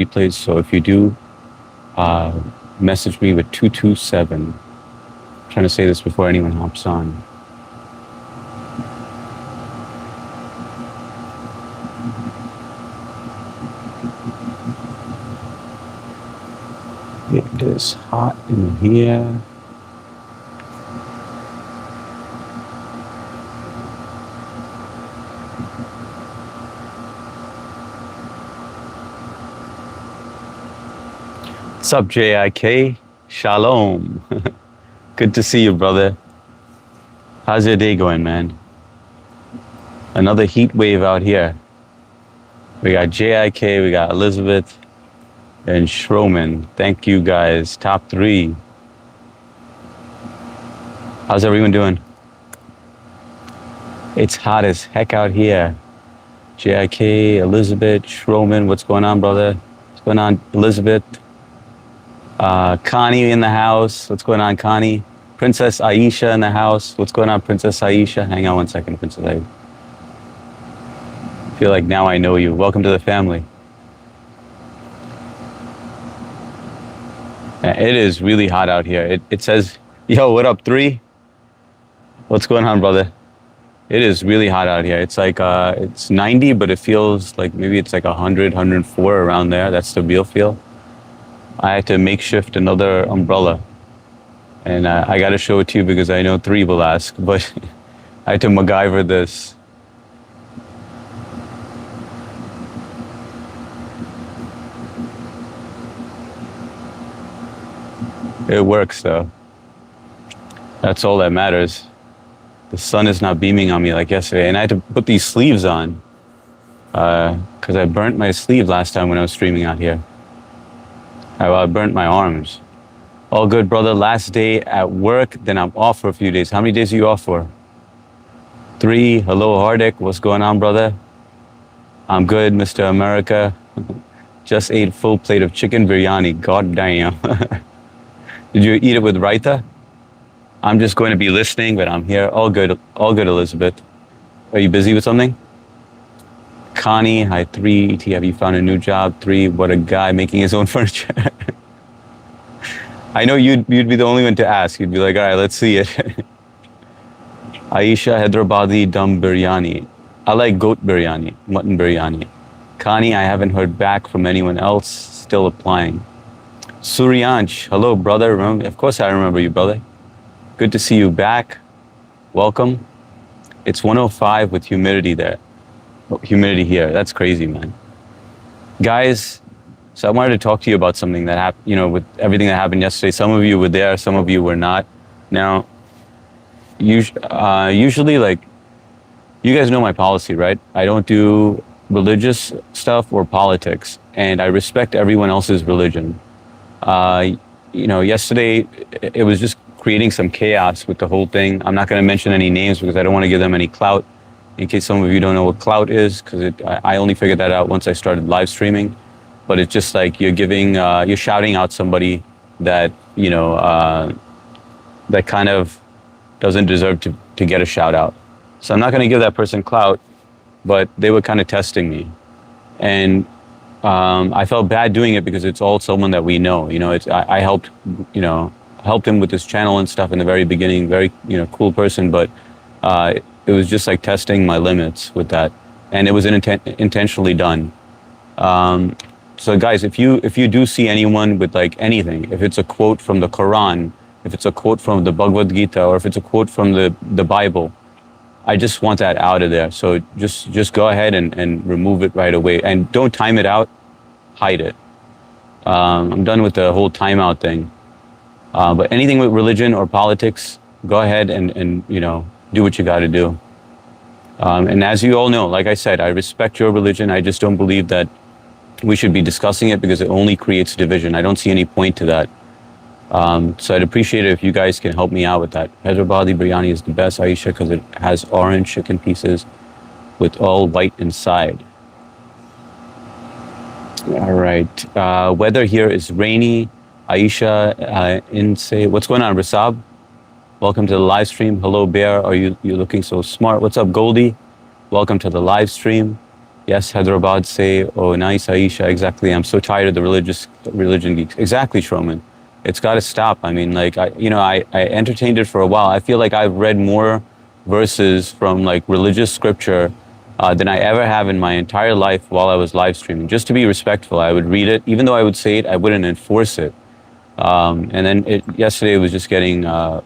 replays. So if you do, uh, message me with 227. I'm trying to say this before anyone hops on. It is hot in here. What's up, JIK? Shalom. Good to see you, brother. How's your day going, man? Another heat wave out here. We got JIK, we got Elizabeth, and Schroman. Thank you, guys. Top 3. How's everyone doing? It's hot as heck out here. JIK, Elizabeth, Schroman. What's going on, brother? What's going on, Elizabeth? Connie in the house. What's going on, Connie? Princess Aisha in the house. What's going on, Princess Aisha? Hang on one second, Princess Aisha. I feel like now I know you. Welcome to the family. It is really hot out here. It says, yo, what up, 3? What's going on, brother? It is really hot out here. It's like, it's 90, but it feels like maybe it's like 100, 104 around there. That's the real feel. I had to makeshift another umbrella. And I got to show it to you because I know 3 will ask, but I had to MacGyver this. It works though. That's all that matters. The sun is not beaming on me like yesterday, and I had to put these sleeves on because I burnt my sleeve last time when I was streaming out here. I burnt my arms. All good, brother. Last day at work, then I'm off for a few days. How many days are you off for? 3. Hello, Hardik. What's going on, brother? I'm good, Mr. America. Just ate full plate of chicken biryani. God damn. Did you eat it with raita? I'm just going to be listening, but I'm here. All good, Elizabeth. Are you busy with something? Connie, hi, 3. T, have you found a new job? 3, what a guy making his own furniture. I know you'd be the only one to ask. You'd be like, all right, let's see it. Aisha, Hyderabadi dum biryani. I like goat biryani, mutton biryani. Connie, I haven't heard back from anyone else. Still applying. Suryansh, hello, brother. Remember? Of course I remember you, brother. Good to see you back. Welcome. It's 105 with humidity there. Humidity here. That's crazy, man. Guys, so I wanted to talk to you about something that happened, you know, with everything that happened yesterday. Some of you were there, some of you were not. Now, usually, like, you guys know my policy, right? I don't do religious stuff or politics, and I respect everyone else's religion. You know, yesterday, it was just creating some chaos with the whole thing. I'm not going to mention any names because I don't want to give them any clout, in case some of you don't know what clout is, because I only figured that out once I started live streaming. But it's just like you're shouting out somebody that, you know, that kind of doesn't deserve to get a shout out. So I'm not going to give that person clout, but they were kind of testing me. And I felt bad doing it because it's all someone that we know. You know, I helped, you know, helped him with his channel and stuff in the very beginning. Very, you know, cool person, but it was just like testing my limits with that, and it was intentionally done. So guys, if you do see anyone with like anything, if it's a quote from the Quran, if it's a quote from the Bhagavad Gita, or if it's a quote from the Bible, I just want that out of there. So just go ahead and remove it right away, and don't time it out, hide it. I'm done with the whole timeout thing. But anything with religion or politics, go ahead and you know, do what you got to do. And as you all know, like I said, I respect your religion. I just don't believe that we should be discussing it because it only creates division. I don't see any point to that. So I'd appreciate it if you guys can help me out with that. Hyderabadi biryani is the best, Aisha, because it has orange chicken pieces with all white inside. All right. Weather here is rainy. Aisha, what's going on, Rasab? Welcome to the live stream. Hello, Bear. Are you looking so smart? What's up, Goldie? Welcome to the live stream. Yes, Hyderabad say, oh, nice, Aisha, exactly. I'm so tired of the religion geeks. Exactly, Shroman. It's got to stop. I mean, like, I entertained it for a while. I feel like I've read more verses from like religious scripture than I ever have in my entire life while I was live streaming. Just to be respectful, I would read it. Even though I would say it, I wouldn't enforce it. And then yesterday it was just getting, it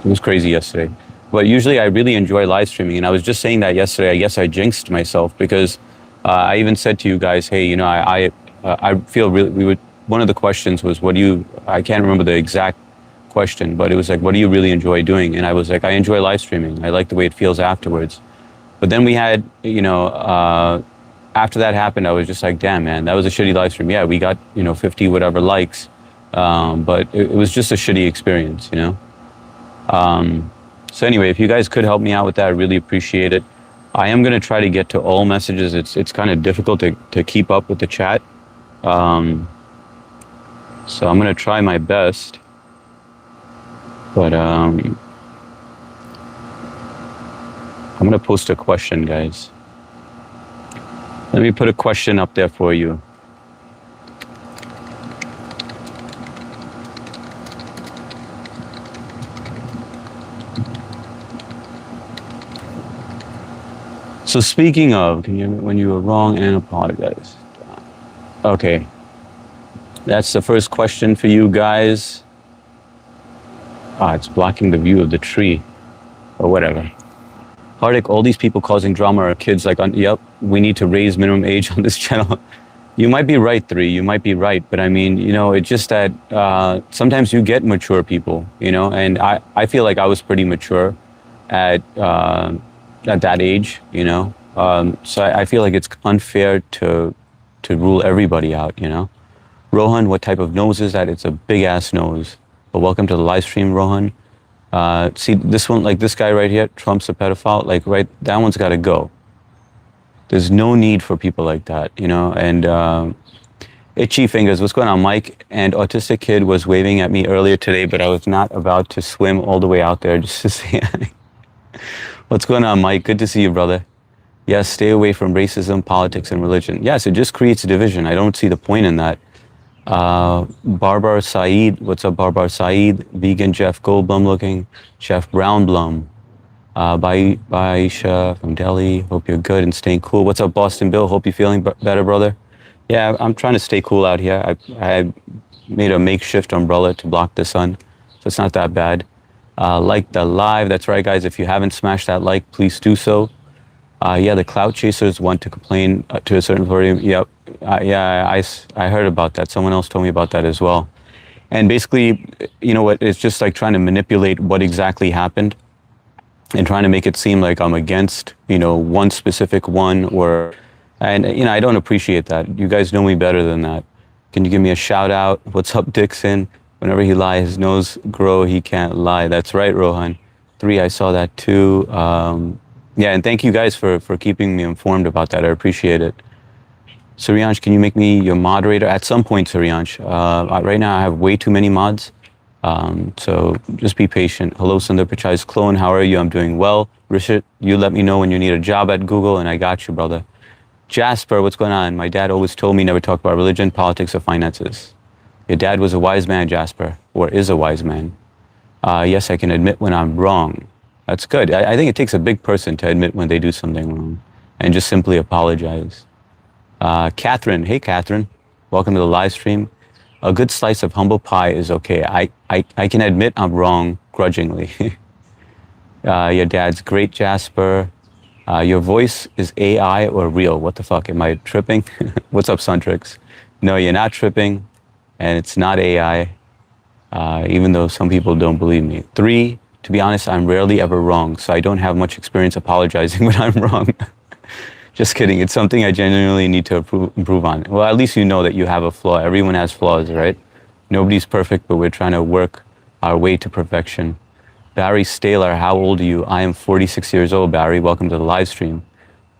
was crazy yesterday. But usually I really enjoy live streaming. And I was just saying that yesterday. I guess I jinxed myself because I even said to you guys, hey, I feel really, one of the questions was, I can't remember the exact question, but it was like, what do you really enjoy doing? And I was like, I enjoy live streaming. I like the way it feels afterwards. But then we had, after that happened, I was just like, damn, man, that was a shitty live stream. Yeah, we got, 50 whatever likes. But it was just a shitty experience, So anyway, if you guys could help me out with that, I really appreciate it. I am going to try to get to all messages. It's kind of difficult to keep up with the chat. So I'm going to try my best. But I'm going to post a question, guys. Let me put a question up there for you. So speaking of, when you were wrong and apologize. Okay. That's the first question for you guys. It's blocking the view of the tree. Or whatever. Hardik, all these people causing drama are kids like, yep, we need to raise minimum age on this channel. You might be right, 3. You might be right. But I mean, it's just that sometimes you get mature people, and I feel like I was pretty mature at that age, So I feel like it's unfair to rule everybody out, Rohan, what type of nose is that? It's a big ass nose. But welcome to the live stream, Rohan. See this one, like this guy right here, Trump's a pedophile. Like that one's got to go. There's no need for people like that, And Itchy Fingers, what's going on, Mike? And Autistic Kid was waving at me earlier today, but I was not about to swim all the way out there just to say hi. What's going on, Mike? Good to see you, brother. Yes, stay away from racism, politics, and religion. Yes, it just creates a division. I don't see the point in that. Barbar Saeed, what's up, Barbar Saeed? Vegan Jeff Goldblum looking. Jeff Brownblum. Baisha from Delhi. Hope you're good and staying cool. What's up, Boston Bill? Hope you're feeling better, brother. Yeah, I'm trying to stay cool out here. I made a makeshift umbrella to block the sun, so it's not that bad. Like the live. That's right, guys. If you haven't smashed that like, please do so. Yeah, the clout chasers want to complain to a certain podium. Yep. Yeah, I heard about that. Someone else told me about that as well. And basically, it's just like trying to manipulate what exactly happened and trying to make it seem like I'm against, one specific one and I don't appreciate that. You guys know me better than that. Can you give me a shout out? What's up, Dixon? Whenever he lies, his nose grow, he can't lie. That's right, Rohan. 3, I saw that too. Yeah, and thank you guys for keeping me informed about that. I appreciate it. Suryansh, can you make me your moderator? At some point, Suryansh. Right now, I have way too many mods. So just be patient. Hello, Sundar Pichai's clone. How are you? I'm doing well. Rishit, you let me know when you need a job at Google, and I got you, brother. Jasper, what's going on? My dad always told me never talk about religion, politics, or finances. Your dad was a wise man, Jasper, or is a wise man. Yes, I can admit when I'm wrong. That's good. I think it takes a big person to admit when they do something wrong and just simply apologize. Catherine, hey Catherine, welcome to the live stream. A good slice of humble pie is okay. I can admit I'm wrong grudgingly. Your dad's great, Jasper. Your voice is AI or real? What the fuck, am I tripping? What's up, Suntrix? No, you're not tripping, and it's not AI, even though some people don't believe me. 3, to be honest, I'm rarely ever wrong, so I don't have much experience apologizing when I'm wrong. Just kidding. It's something I genuinely need to improve on. Well, at least you know that you have a flaw. Everyone has flaws, right? Nobody's perfect, but we're trying to work our way to perfection. Barry Staler, how old are you? I am 46 years old, Barry. Welcome to the live stream.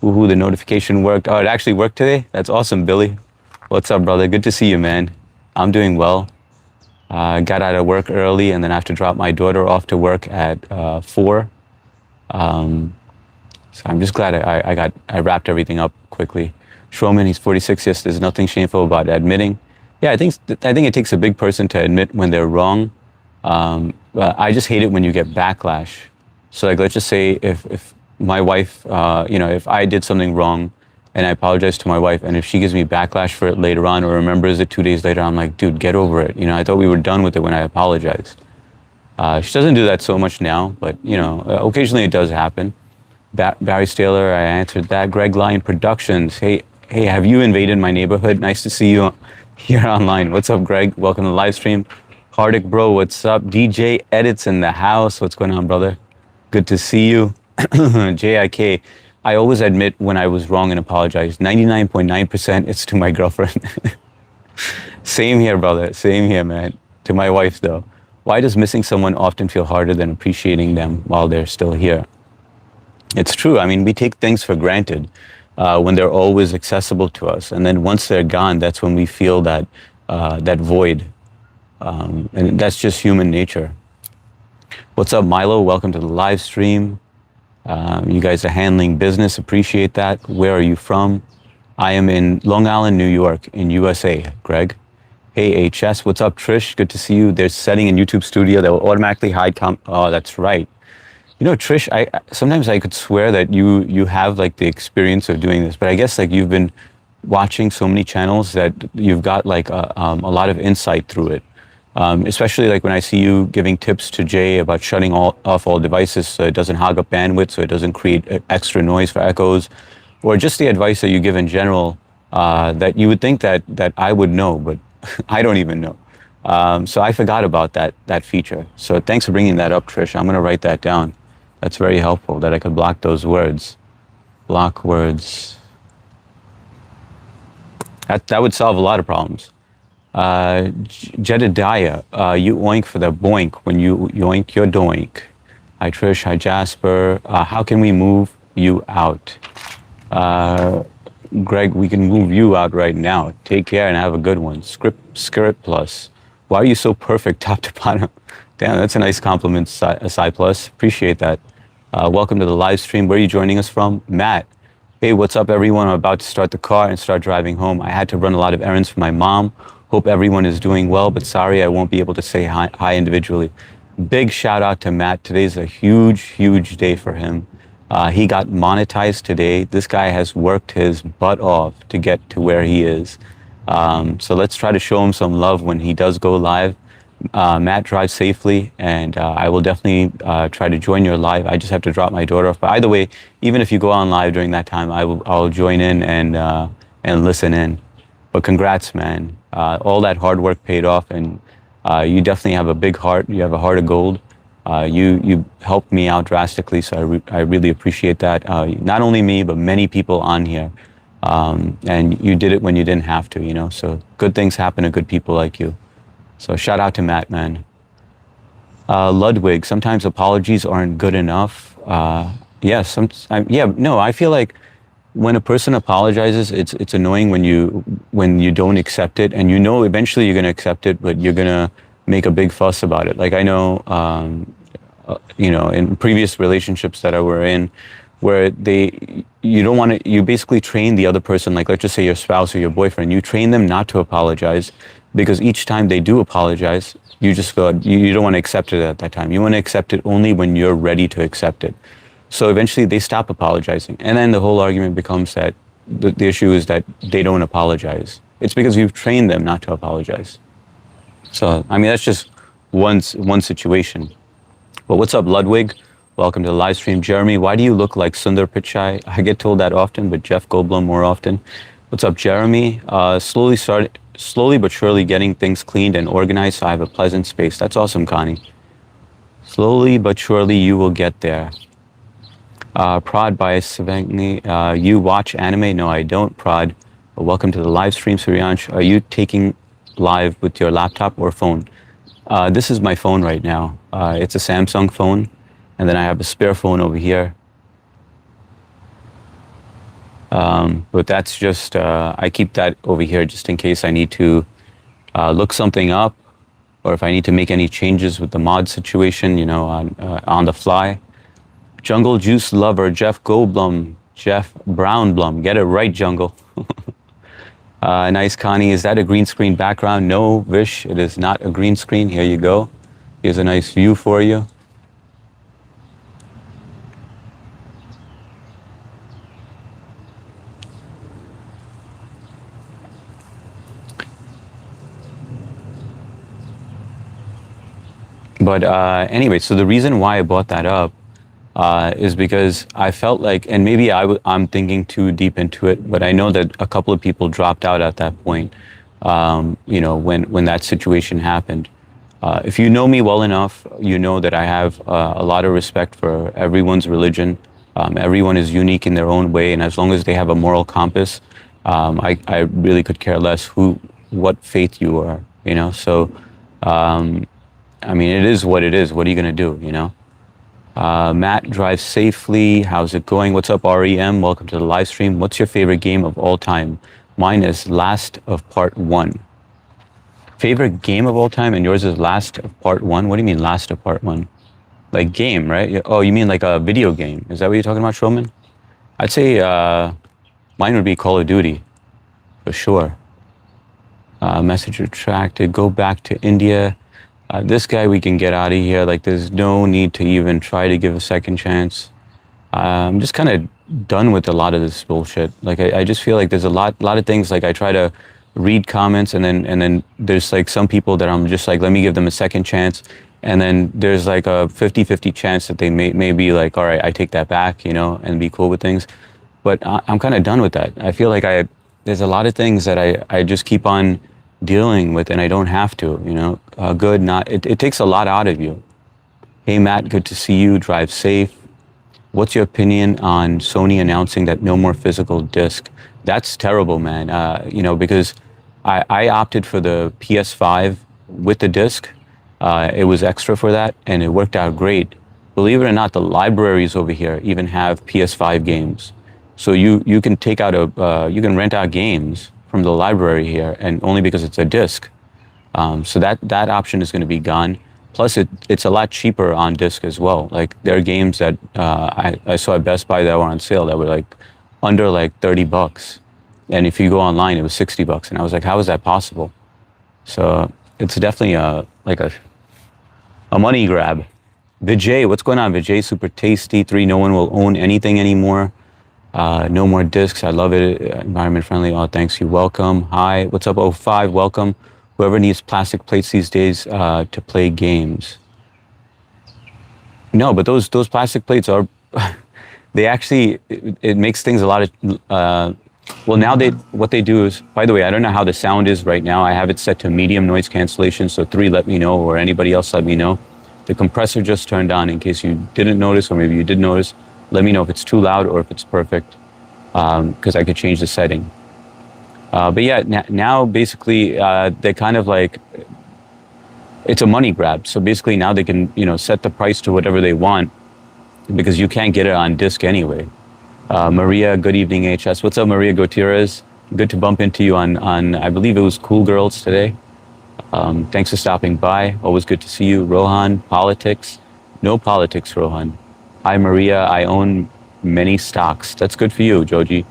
Woohoo, the notification worked. Oh, it actually worked today? That's awesome, Billy. What's up, brother? Good to see you, man. I'm doing well. Got out of work early, and then I have to drop my daughter off to work at 4. So I'm just glad I wrapped everything up quickly. Shroman, he's 46. Yes, there's nothing shameful about admitting. Yeah, I think it takes a big person to admit when they're wrong. But I just hate it when you get backlash. So like, let's just say if my wife, if I did something wrong and I apologize to my wife, and if she gives me backlash for it later on or remembers it 2 days later, I'm like, dude, get over it. I thought we were done with it when I apologized. She doesn't do that so much now, but occasionally it does happen. Barry Staler, I answered that. Greg Lyon Productions. Hey, have you invaded my neighborhood? Nice to see you here online. What's up, Greg? Welcome to the live stream. Hardik Bro, what's up? DJ Edits in the house. What's going on, brother? Good to see you. JIK, I always admit when I was wrong and apologize. 99.9% it's to my girlfriend. Same here, brother. Same here, man. To my wife, though. Why does missing someone often feel harder than appreciating them while they're still here? It's true. I mean, we take things for granted when they're always accessible to us. And then once they're gone, that's when we feel that void. And that's just human nature. What's up, Milo? Welcome to the live stream. You guys are handling business. Appreciate that. Where are you from? I am in Long Island, New York, in USA, Greg. Hey, HS. What's up, Trish? Good to see you. There's setting in YouTube Studio that will automatically hide Oh, that's right. Trish, sometimes I could swear that you have like the experience of doing this, but I guess like you've been watching so many channels that you've got like a lot of insight through it. Especially like when I see you giving tips to Jay about shutting off all devices so it doesn't hog up bandwidth, so it doesn't create extra noise for echoes, or just the advice that you give in general that you would think that I would know, but I don't even know. So I forgot about that feature. So thanks for bringing that up, Trish. I'm going to write that down. That's very helpful that I could block those words. Block words. That would solve a lot of problems. Jedediah, you oink for the boink when you yoink your doink. Hi Trish, hi Jasper. How can we move you out? Greg, we can move you out right now. Take care and have a good one. Script plus. Why are you so perfect top to bottom? Damn, that's a nice compliment, Sci Plus. Appreciate that. Welcome to the live stream. Where are you joining us from? Matt. Hey, what's up, everyone? I'm about to start the car and start driving home. I had to run a lot of errands for my mom. Hope everyone is doing well, but sorry I won't be able to say hi individually. Big shout out to Matt. Today's a huge, huge day for him. He got monetized today. This guy has worked his butt off to get to where he is. So let's try to show him some love when he does go live. Matt, drive safely, and I will definitely try to join your live. I just have to drop my daughter off. But either way, even if you go on live during that time, I'll join in and listen in. But congrats, man. All that hard work paid off, and you definitely have a big heart. You have a heart of gold. You helped me out drastically, so I really appreciate that. Not only me, but many people on here. And you did it when you didn't have to, So good things happen to good people like you. So shout out to Matt, man. Ludwig, sometimes apologies aren't good enough. Yes, I feel like when a person apologizes, it's annoying when you don't accept it, and eventually you're gonna accept it, but you're gonna make a big fuss about it. Like I know, in previous relationships that I were in, where you basically train the other person, like let's just say your spouse or your boyfriend, you train them not to apologize, because each time they do apologize, you just feel you don't want to accept it at that time. You want to accept it only when you're ready to accept it. So eventually they stop apologizing. And then the whole argument becomes that the issue is that they don't apologize. It's because you've trained them not to apologize. So, I mean, that's just one situation. But what's up, Ludwig? Welcome to the live stream. Jeremy, why do you look like Sundar Pichai? I get told that often, but Jeff Goldblum more often. What's up, Jeremy? Slowly but surely getting things cleaned and organized so I have a pleasant space. That's awesome, Connie. Slowly but surely you will get there. Prod by Savangni. You watch anime? No, I don't, Prod. Welcome to the live stream, Suryansh. Are you taking live with your laptop or phone? This is my phone right now. It's a Samsung phone, and then I have a spare phone over here. But that's just, I keep that over here just in case I need to look something up, or if I need to make any changes with the mod situation, on the fly. Jungle Juice Lover, Jeff Goldblum, Jeff Brownblum. Get it right, Jungle. Nice, Connie. Is that a green screen background? No, Vish, it is not a green screen. Here you go. Here's a nice view for you. But anyway, so the reason why I brought that up is because I felt like, and maybe I'm thinking too deep into it, but I know that a couple of people dropped out at that point. You know, when that situation happened. If you know me well enough, you know that I have a lot of respect for everyone's religion. Everyone is unique in their own way, and as long as they have a moral compass, I really could care less what faith you are. You know, so I mean, it is what it is. What are you gonna do? You know. Matt drives safely. How's it going? What's up, REM? Welcome to the live stream. What's your favorite game of all time? Mine is Last of Part 1. Favorite game of all time, and yours is Last of Part 1? What do you mean Last of Part 1? Like game, right? Oh, you mean like a video game? Is that what you're talking about, Shulman? I'd say mine would be Call of Duty, for sure. Message retracted. Go back to India. This guy, we can get out of here. Like, there's no need to even try to give a second chance. I'm just kind of done with a lot of this bullshit. Like, I just feel like there's a lot of things. Like, I try to read comments, and then there's like some people that I'm just like, let me give them a second chance. And then there's like a 50-50 chance that they may be like, all right, I take that back, you know, and be cool with things. But I'm kind of done with that. I feel like there's a lot of things that I just keep on dealing with, and I don't have to, you know. Good, not, it takes a lot out of you. Hey Matt, good to see you. Drive safe. What's your opinion on Sony announcing that no more physical disc? That's terrible, man. You know, because I opted for the PS5 with the disc. It was extra for that, and it worked out great. Believe it or not, the libraries over here even have PS5 games. So you can take out you can rent out games from the library here, and only because it's a disc. So that option is going to be gone. Plus, it's a lot cheaper on disc as well. Like, there are games that I saw at Best Buy that were on sale that were like under like $30, and if you go online, it was $60. And I was like, how is that possible? So it's definitely like a money grab. Vijay, what's going on, Vijay? Super tasty. 3, no one will own anything anymore. No more discs. I love it. Environment friendly. Oh, thanks. You're welcome. Hi. What's up, O5? Welcome. Whoever needs plastic plates these days to play games. No, but those plastic plates are, they actually, it makes things a lot of, well, now what they do is, by the way, I don't know how the sound is right now. I have it set to medium noise cancellation. So 3, let me know, or anybody else let me know. The compressor just turned on in case you didn't notice, or maybe you did notice. Let me know if it's too loud or if it's perfect, because I could change the setting. But yeah, now basically they're kind of like, it's a money grab. So basically now they can, you know, set the price to whatever they want, because you can't get it on disc anyway. Maria, good evening, HS. What's up, Maria Gutierrez? Good to bump into you on I believe it was Cool Girls today. Thanks for stopping by. Always good to see you. Rohan, politics? No politics, Rohan. Hi, Maria. I own many stocks. That's good for you, Joji.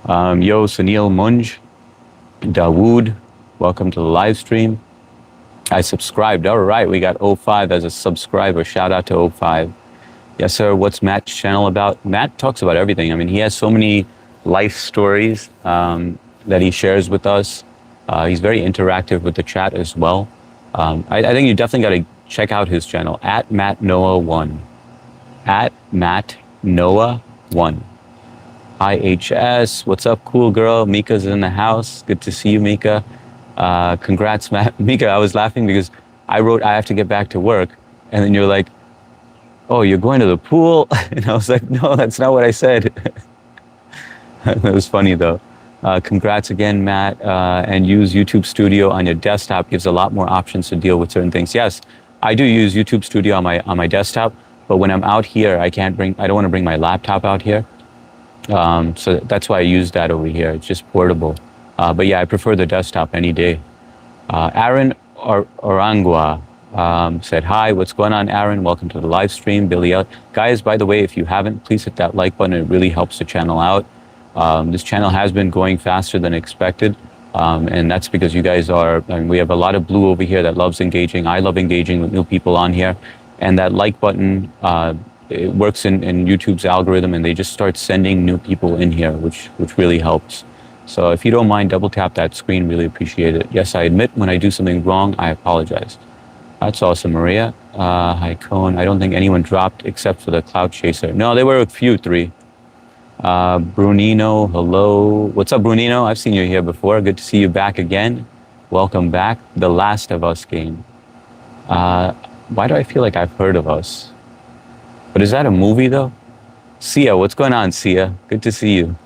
Yo, Sunil Munj, Dawood, welcome to the live stream. I subscribed. All right, we got O5 as a subscriber. Shout out to O5. Yes, sir. What's Matt's channel about? Matt talks about everything. I mean, he has so many life stories that he shares with us. He's very interactive with the chat as well. I think you definitely got to check out his channel, at Matt Noah 1. At Matt Noah 1. IHS, what's up, cool girl? Mika's in the house. Good to see you, Mika. Congrats, Matt. Mika, I was laughing because I wrote, I have to get back to work. And then you're like, oh, you're going to the pool? And I was like, no, that's not what I said. It was funny though. Congrats again, Matt. And use YouTube Studio on your desktop. Gives a lot more options to deal with certain things. Yes, I do use YouTube Studio on my desktop, but when I'm out here, I don't want to bring my laptop out here. So that's why I use that over here. It's just portable. But yeah, I prefer the desktop any day. Aaron Orangua, said hi. What's going on, Aaron? Welcome to the live stream. Billy L. Guys, by the way, if you haven't, please hit that like button. It really helps the channel out. This channel has been going faster than expected. And that's because you guys are, I mean, we have a lot of blue over here that loves engaging. I love engaging with new people on here. And that like button, it works in YouTube's algorithm, and they just start sending new people in here, which really helps. So if you don't mind, double tap that screen, really appreciate it. Yes, I admit when I do something wrong, I apologize. That's awesome, Maria. Hi, Cone. I don't think anyone dropped except for the Cloud Chaser. No, there were a few, 3. Brunino, hello. What's up, Brunino? I've seen you here before. Good to see you back again. Welcome back. The Last of Us game. Why do I feel like I've heard of Us? But is that a movie, though? Sia, what's going on, Sia? Good to see you.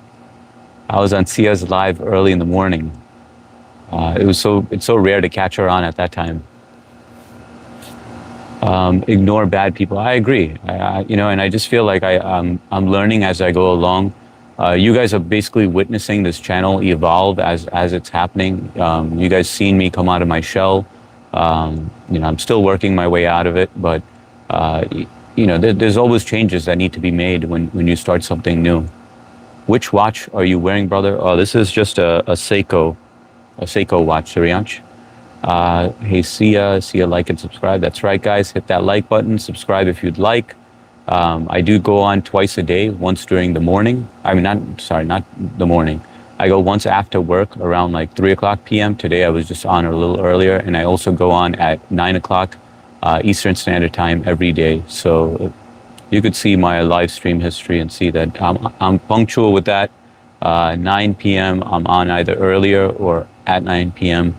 I was on Sia's live early in the morning. It's so rare to catch her on at that time. Ignore bad people. I agree. And I just feel like I'm learning as I go along. You guys are basically witnessing this channel evolve as it's happening. You guys seen me come out of my shell. I'm still working my way out of it, but there's always changes that need to be made when you start something new. Which watch are you wearing, brother? Oh, this is just a Seiko watch, Suryansh. Hey, Sia, like and subscribe. That's right, guys. Hit that like button. Subscribe if you'd like. I do go on twice a day, once during the morning. Not the morning. I go once after work around like 3:00 p.m. Today I was just on a little earlier, and I also go on at 9:00 Eastern Standard Time every day. So you could see my live stream history and see that I'm punctual with that. 9 p.m. I'm on either earlier or at 9 p.m.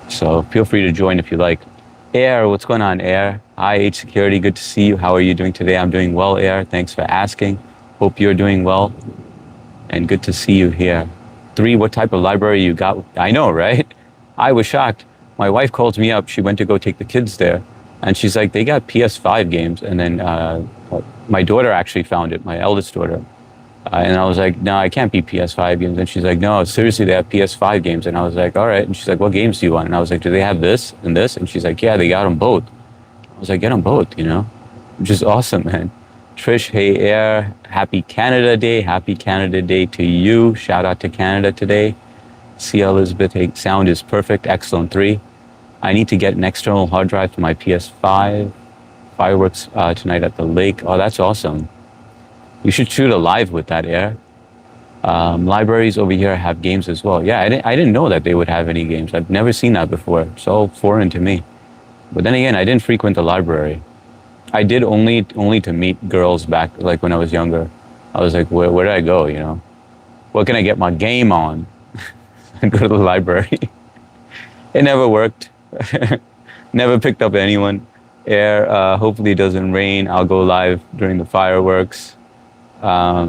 So feel free to join if you like. Air, what's going on, Air? Hi, H Security, good to see you. How are you doing today? I'm doing well, Air. Thanks for asking. Hope you're doing well. And good to see you here. 3, what type of library you got? I know, right? I was shocked. My wife called me up. She went to go take the kids there. And she's like, they got PS5 games. And then my daughter actually found it, my eldest daughter. And I was like, no, I can't be PS5 games. And she's like, no, seriously, they have PS5 games. And I was like, all right. And she's like, what games do you want? And I was like, do they have this and this? And she's like, yeah, they got them both. I was like, get them both, which is awesome, man. Trish, hey, Air, happy Canada Day. Happy Canada Day to you. Shout out to Canada today. See, Elizabeth, hey, sound is perfect. Excellent. 3. I need to get an external hard drive for my PS5. Fireworks tonight at the lake. Oh, that's awesome. You should shoot a live with that, Air. Libraries over here have games as well. Yeah, I didn't know that they would have any games. I've never seen that before. It's all foreign to me. But then again, I didn't frequent the library. I did only to meet girls back, like when I was younger. I was like, where did I go, What can I get my game on? And go to the library. It never worked. Never picked up anyone. Air, hopefully it doesn't rain. I'll go live during the fireworks. All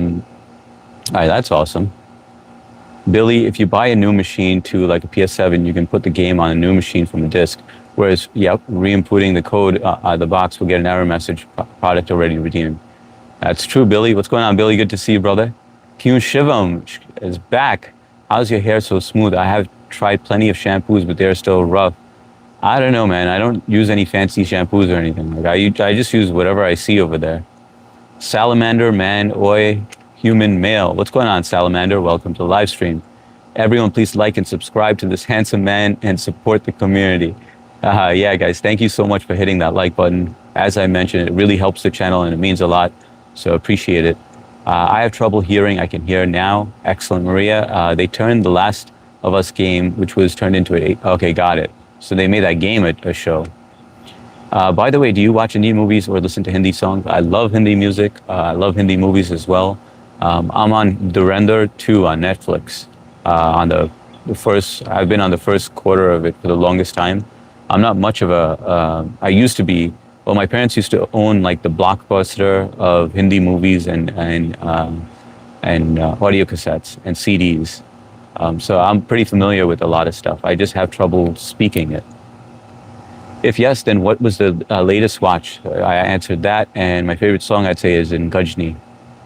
right, that's awesome. Billy, if you buy a new machine to like a PS7, you can put the game on a new machine from the disc. Whereas, re-inputting the code the box will get an error message, product already redeemed. That's true, Billy. What's going on, Billy? Good to see you, brother. Kyun Shivam is back. How's your hair so smooth? I have tried plenty of shampoos, but they're still rough. I don't know, man. I don't use any fancy shampoos or anything. Like I just use whatever I see over there. Salamander, man, oi, human, male. What's going on, Salamander? Welcome to the live stream. Everyone, please like and subscribe to this handsome man and support the community. Yeah, guys, thank you so much for hitting that like button. As I mentioned, it really helps the channel and it means a lot, so appreciate it. I have trouble hearing. I can hear now. Excellent, Maria. They turned The Last of Us game, which was turned into okay, got it. So they made that game a show. By the way, do you watch Hindi movies or listen to Hindi songs? I love Hindi music. I love Hindi movies as well. I'm on Dhurandhar 2 on Netflix. I've been on the first quarter of it for the longest time. I'm not much of I used to be, well, my parents used to own like the Blockbuster of Hindi movies and audio cassettes and CDs. So I'm pretty familiar with a lot of stuff. I just have trouble speaking it. If yes, then what was the latest watch? I answered that, and my favorite song I'd say is in Gajni.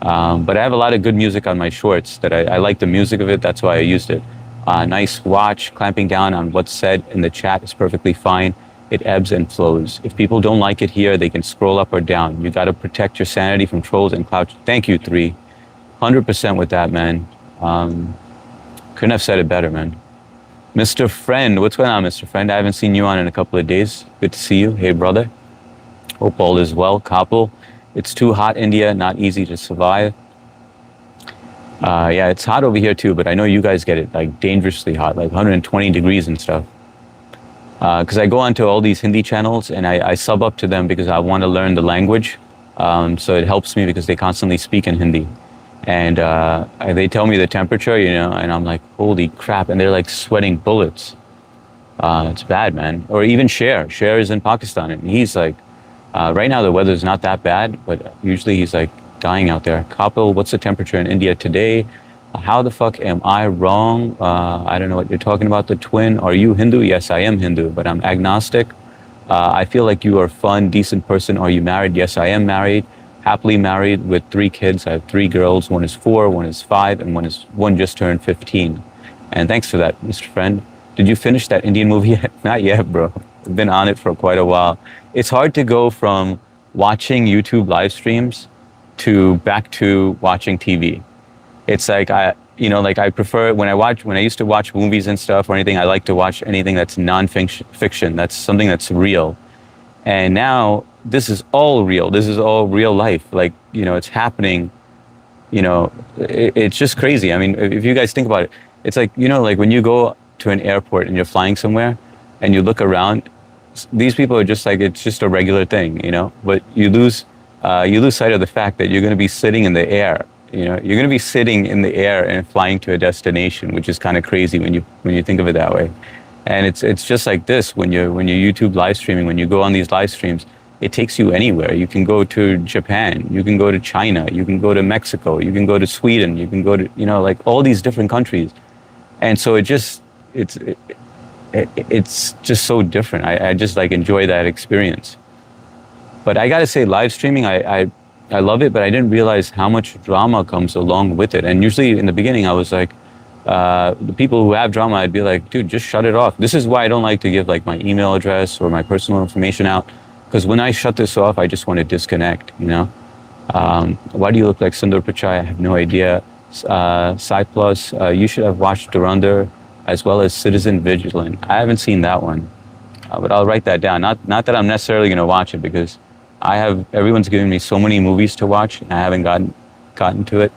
But I have a lot of good music on my shorts that I like the music of it, that's why I used it. Nice watch, clamping down on what's said in the chat is perfectly fine. It ebbs and flows. If people don't like it here, they can scroll up or down. You got to protect your sanity from trolls and clout. Thank you, 3. 100% with that, man. Couldn't have said it better, man. Mr. Friend, what's going on, Mr. Friend? I haven't seen you on in a couple of days. Good to see you. Hey, brother. Hope all is well. Kapil, it's too hot, India. Not easy to survive. Yeah, it's hot over here too, but I know you guys get it like dangerously hot, like 120 degrees and stuff. Because I go onto all these Hindi channels and I sub up to them because I want to learn the language. So it helps me because they constantly speak in Hindi. And they tell me the temperature, you know, and I'm like, holy crap. And they're like sweating bullets. It's bad, man. Or even Cher. Cher is in Pakistan and he's like, right now the weather's not that bad, but usually he's like dying out there. Kapil, what's the temperature in India today? How the fuck am I wrong? I don't know what you're talking about. The twin. Are you Hindu? Yes, I am Hindu, but I'm agnostic. I feel like you are a fun, decent person. Are you married? Yes, I am married. Happily married with 3 kids. I have 3 girls. One is 4, one is 5, and one just turned 15. And thanks for that, Mr. Friend. Did you finish that Indian movie yet? Not yet, bro. I've been on it for quite a while. It's hard to go from watching YouTube live streams to back to watching TV. It's like I prefer when I used to watch movies and stuff or anything, I like to watch anything that's non-fiction, that's something that's real. And now this is all real. This is all real life. Like, you know, it's happening, you know, it's just crazy. I mean, if you guys think about it, it's like, you know, like when you go to an airport and you're flying somewhere and you look around, these people are just like, it's just a regular thing, you know, but you lose sight of the fact that you're going to be sitting in the air. You know, you're going to be sitting in the air and flying to a destination, which is kind of crazy when you think of it that way. And it's just like this when you're YouTube live streaming. When you go on these live streams, it takes you anywhere. You can go to Japan, you can go to China, you can go to Mexico, you can go to Sweden, you can go to, you know, like all these different countries. And so it's just so different. I just like enjoy that experience. But I gotta say, live streaming, I love it, but I didn't realize how much drama comes along with it. And usually in the beginning, I was like, the people who have drama, I'd be like, dude, just shut it off. This is why I don't like to give like my email address or my personal information out. Because when I shut this off, I just want to disconnect, you know? Why do you look like Sundar Pichai? I have no idea. Plus, you should have watched Durandar as well as Citizen Vigilant. I haven't seen that one, but I'll write that down. Not that I'm necessarily going to watch it because everyone's giving me so many movies to watch and I haven't gotten to it.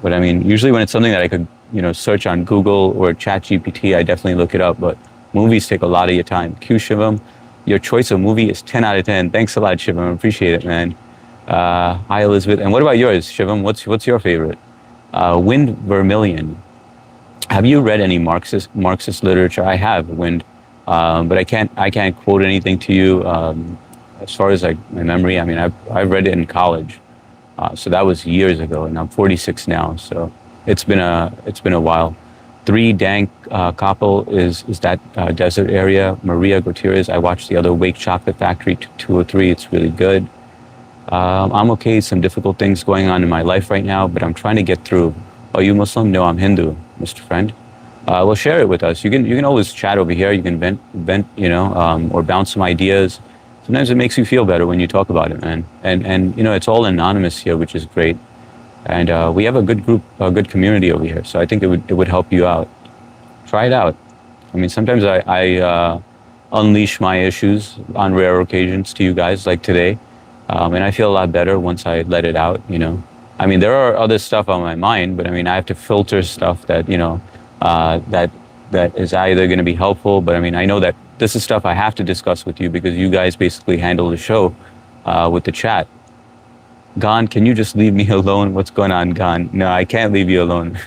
But I mean, usually when it's something that I could, you know, search on Google or ChatGPT, I definitely look it up. But movies take a lot of your time. Q Shivam, your choice of movie is 10 out of 10. Thanks a lot, Shivam. I appreciate it, man. Hi, Elizabeth. And what about yours, Shivam? What's your favorite? Wind Vermilion. Have you read any Marxist literature? I have, Wind, but I can't quote anything to you. As far as like my memory, I mean, I've read it in college, so that was years ago, and I'm 46 now, so it's been a while. 3 Dank Kapil is that desert area. Maria Gutierrez, I watched the other Wake Chocolate Factory 203. It's really good. I'm okay. Some difficult things going on in my life right now, but I'm trying to get through. Are you Muslim? No, I'm Hindu, Mr. Friend. Well, share it with us. You can always chat over here. You can vent, you know, or bounce some ideas. Sometimes it makes you feel better when you talk about it, man. And you know, it's all anonymous here, which is great. And we have a good group, a good community over here. So I think it would help you out. Try it out. I mean, sometimes I unleash my issues on rare occasions to you guys, like today. And I feel a lot better once I let it out, you know. I mean, there are other stuff on my mind, but I mean, I have to filter stuff that, you know, that is either going to be helpful, but I mean, I know that this is stuff I have to discuss with you because you guys basically handle the show with the chat. Gan, can you just leave me alone? What's going on, Gan? No, I can't leave you alone.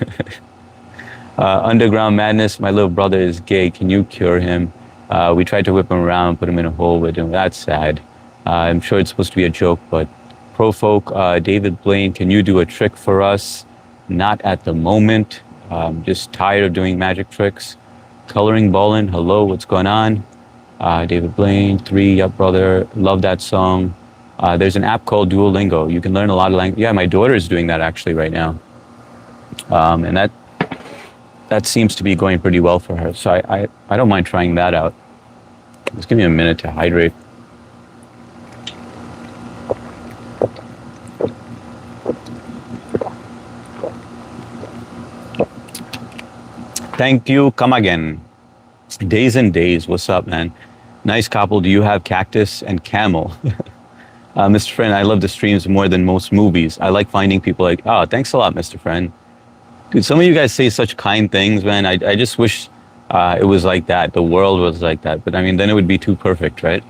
Underground Madness, my little brother is gay. Can you cure him? We tried to whip him around, put him in a hole with him. That's sad. I'm sure it's supposed to be a joke, but Pro Folk, David Blaine, can you do a trick for us? Not at the moment. Just tired of doing magic tricks. Coloring Ballin', hello, what's going on? David Blaine, 3, yup, brother, love that song. There's an app called Duolingo. You can learn a lot of language. Yeah, my daughter is doing that actually right now. And that seems to be going pretty well for her. So I don't mind trying that out. Just give me a minute to hydrate. Thank you. Come again. Days and days. What's up, man? Nice couple. Do you have cactus and camel? Mr. Friend, I love the streams more than most movies. I like finding people like, oh, thanks a lot, Mr. Friend. Dude, some of you guys say such kind things, man. I just wish it was like that. The world was like that. But I mean, then it would be too perfect, right?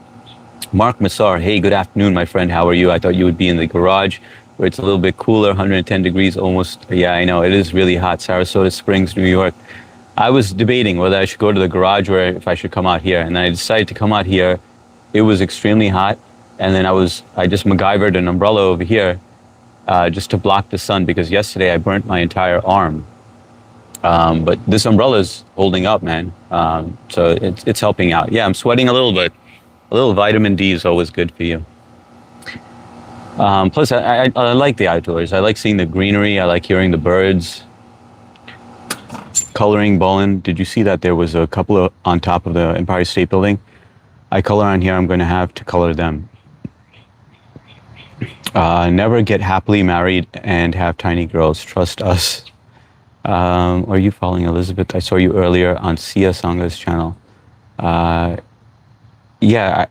Mark Massar, hey, good afternoon, my friend. How are you? I thought you would be in the garage where it's a little bit cooler, 110 degrees almost. Yeah, I know. It is really hot. Sarasota Springs, New York. I was debating whether I should go to the garage or if I should come out here. And I decided to come out here. It was extremely hot. And then I just MacGyvered an umbrella over here just to block the sun because yesterday I burnt my entire arm. But this umbrella is holding up, man. So it's helping out. Yeah, I'm sweating a little bit. A little vitamin D is always good for you. Plus, I like the outdoors. I like seeing the greenery. I like hearing the birds. Coloring, Bolin. Did you see that there was a couple of on top of the Empire State Building? I color on here. I'm going to have to color them. Never get happily married and have tiny girls. Trust us. Are you following Elizabeth? I saw you earlier on Sia Sanga's channel. Yeah,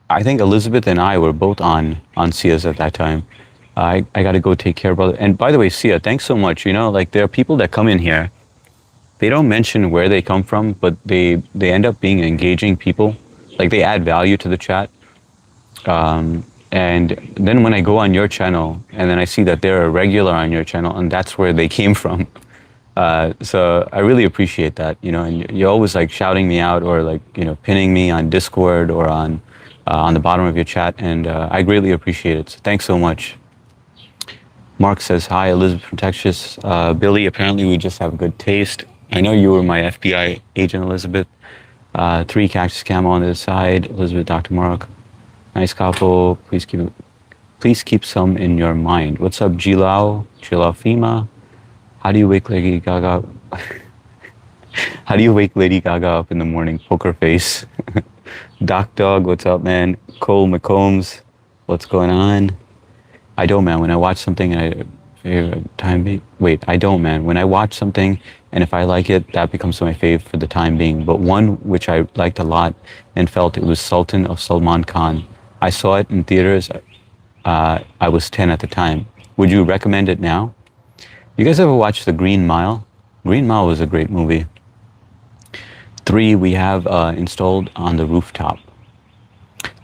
I think Elizabeth and I were both on Sia's at that time. I got to go take care, brother. And by the way, Sia, thanks so much. You know, like there are people that come in here. They don't mention where they come from, but they end up being engaging people. Like they add value to the chat. And then when I go on your channel and then I see that they're a regular on your channel and that's where they came from. So I really appreciate that, you know, and you're always like shouting me out or like, you know, pinning me on Discord or on the bottom of your chat. And I greatly appreciate it. So thanks so much. Mark says, hi, Elizabeth from Texas. Billy, apparently we just have good taste. I know you were my FBI agent, Elizabeth. 3 cactus camo on the side. Elizabeth, Dr. Mark. Nice couple. Please keep some in your mind. What's up, Gilao Fima? How do you wake Lady Gaga? How do you wake Lady Gaga up in the morning? Poker face. Doc Dog, what's up, man? Cole McCombs, what's going on? I don't, man. When I watch something and I don't, man. When I watch something and if I like it, that becomes my fave for the time being. But one which I liked a lot and felt it was Sultan of Salman Khan. I saw it in theaters. I was 10 at the time. Would you recommend it now? You guys ever watch The Green Mile? Green Mile was a great movie. 3 we have installed on the rooftop.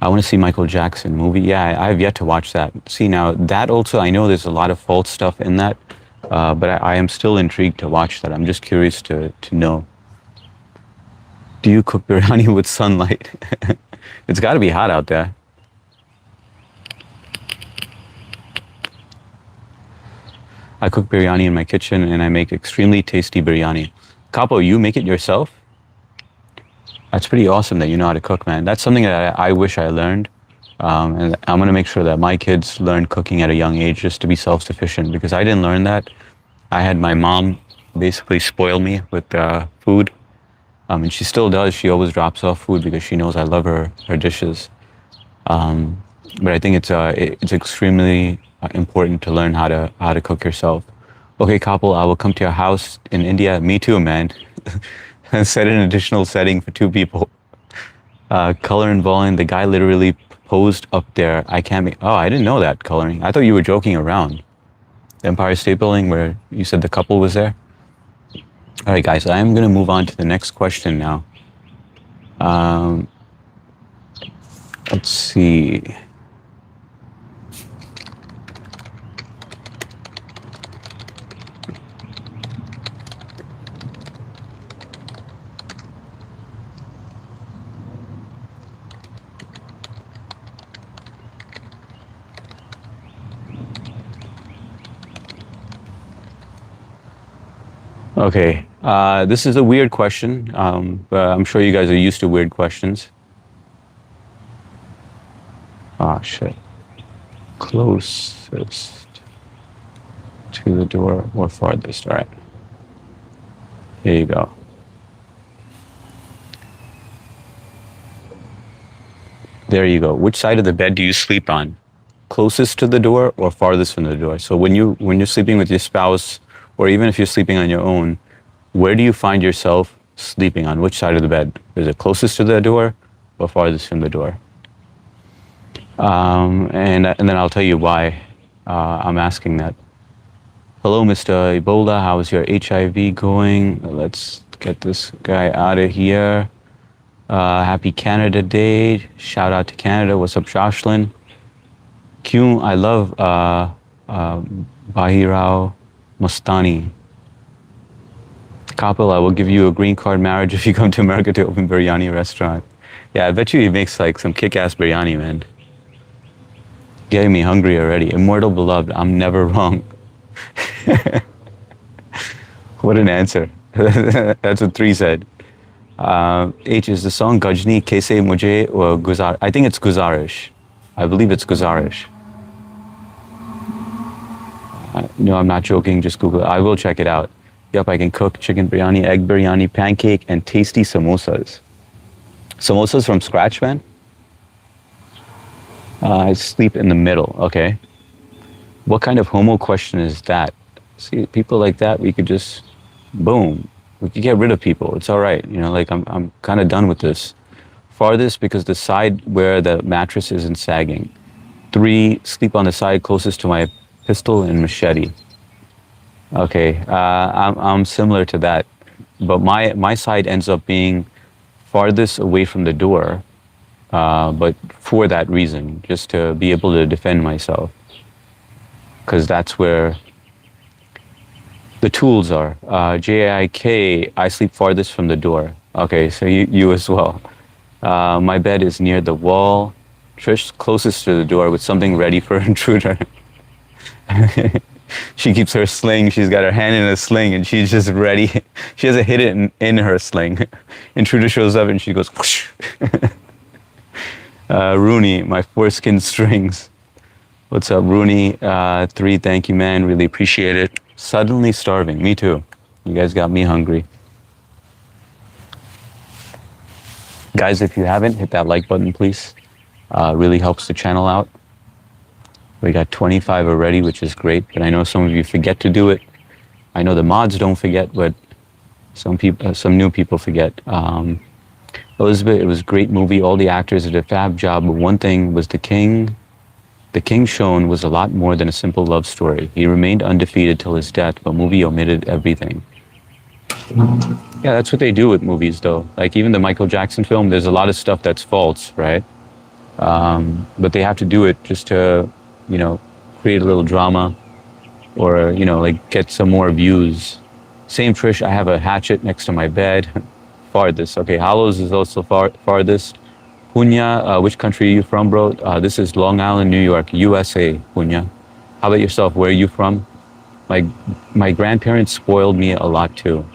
I want to see Michael Jackson movie. Yeah, I have yet to watch that. See, now that also, I know there's a lot of false stuff in that, but I am still intrigued to watch that. I'm just curious to know. Do you cook biryani with sunlight? It's got to be hot out there. I cook biryani in my kitchen and I make extremely tasty biryani. Capo, you make it yourself? That's pretty awesome that you know how to cook, man. That's something that I wish I learned. And I'm going to make sure that my kids learn cooking at a young age just to be self-sufficient because I didn't learn that. I had my mom basically spoil me with food. And she still does. She always drops off food because she knows I love her dishes. But I think it's extremely important to learn how to cook yourself. Okay, Kapil, I will come to your house in India. Me too, man. Set an additional setting for 2 people. Color and volume. The guy literally posed up there. I can't be. Oh, I didn't know that coloring. I thought you were joking around. The Empire State Building, where you said the couple was there. All right, guys. I'm going to move on to the next question now. Let's see. Okay, this is a weird question, but I'm sure you guys are used to weird questions. Ah, shit. Closest to the door or farthest, all right. Here you go. There you go. Which side of the bed do you sleep on? Closest to the door or farthest from the door? So when you're sleeping with your spouse, or even if you're sleeping on your own, where do you find yourself sleeping on? Which side of the bed? Is it closest to the door or farthest from the door? And then I'll tell you why I'm asking that. Hello, Mr. Ebola. How's your HIV going? Let's get this guy out of here. Happy Canada Day. Shout out to Canada. What's up, Shashlin? Q, I love Bahirao Mustani. Kapil, I will give you a green card marriage if you come to America to open biryani restaurant. Yeah, I bet you he makes like some kick-ass biryani, man. Getting me hungry already. Immortal beloved, I'm never wrong. What an answer. That's what 3 said. H, is the song Gajni Kaise Mujhe or Guzar? I think it's Guzarish. I believe it's Guzarish. No, I'm not joking. Just Google it. I will check it out. Yep, I can cook chicken biryani, egg biryani, pancake, and tasty samosas. Samosas from scratch, man? I sleep in the middle. Okay. What kind of homo question is that? See, people like that, we could just, boom. We could get rid of people. It's all right. You know, like I'm kind of done with this. Farthest because the side where the mattress isn't sagging. 3, sleep on the side closest to my pistol and machete. Okay, I'm similar to that, but my side ends up being farthest away from the door, but for that reason, just to be able to defend myself, because that's where the tools are. JIK, I sleep farthest from the door. Okay, so you as well. My bed is near the wall. Trish, closest to the door with something ready for intruder. She keeps her sling. She's got her hand in a sling and she's just ready. She hasn't hit it in her sling. Intruder shows up and she goes, whoosh. Rooney, my foreskin strings. What's up, Rooney? 3, thank you, man. Really appreciate it. Suddenly starving. Me too. You guys got me hungry. Guys, if you haven't, hit that like button, please. Really helps the channel out. We got 25 already, which is great, but I know some of you forget to do it. I know the mods don't forget, but some new people forget. Elizabeth, it was a great movie. All the actors did a fab job, but one thing was the king shown was a lot more than a simple love story. He remained undefeated till his death, but movie omitted everything. Yeah, that's what they do with movies, though. Like even the Michael Jackson film, there's a lot of stuff that's false, right? But they have to do it just to, you know, create a little drama or, you know, like get some more views. Same Trish, I have a hatchet next to my bed. Farthest. Okay, Hollows is also farthest. Punya, which country are you from, bro? This is Long Island, New York, USA, Punya. How about yourself? Where are you from? My grandparents spoiled me a lot too.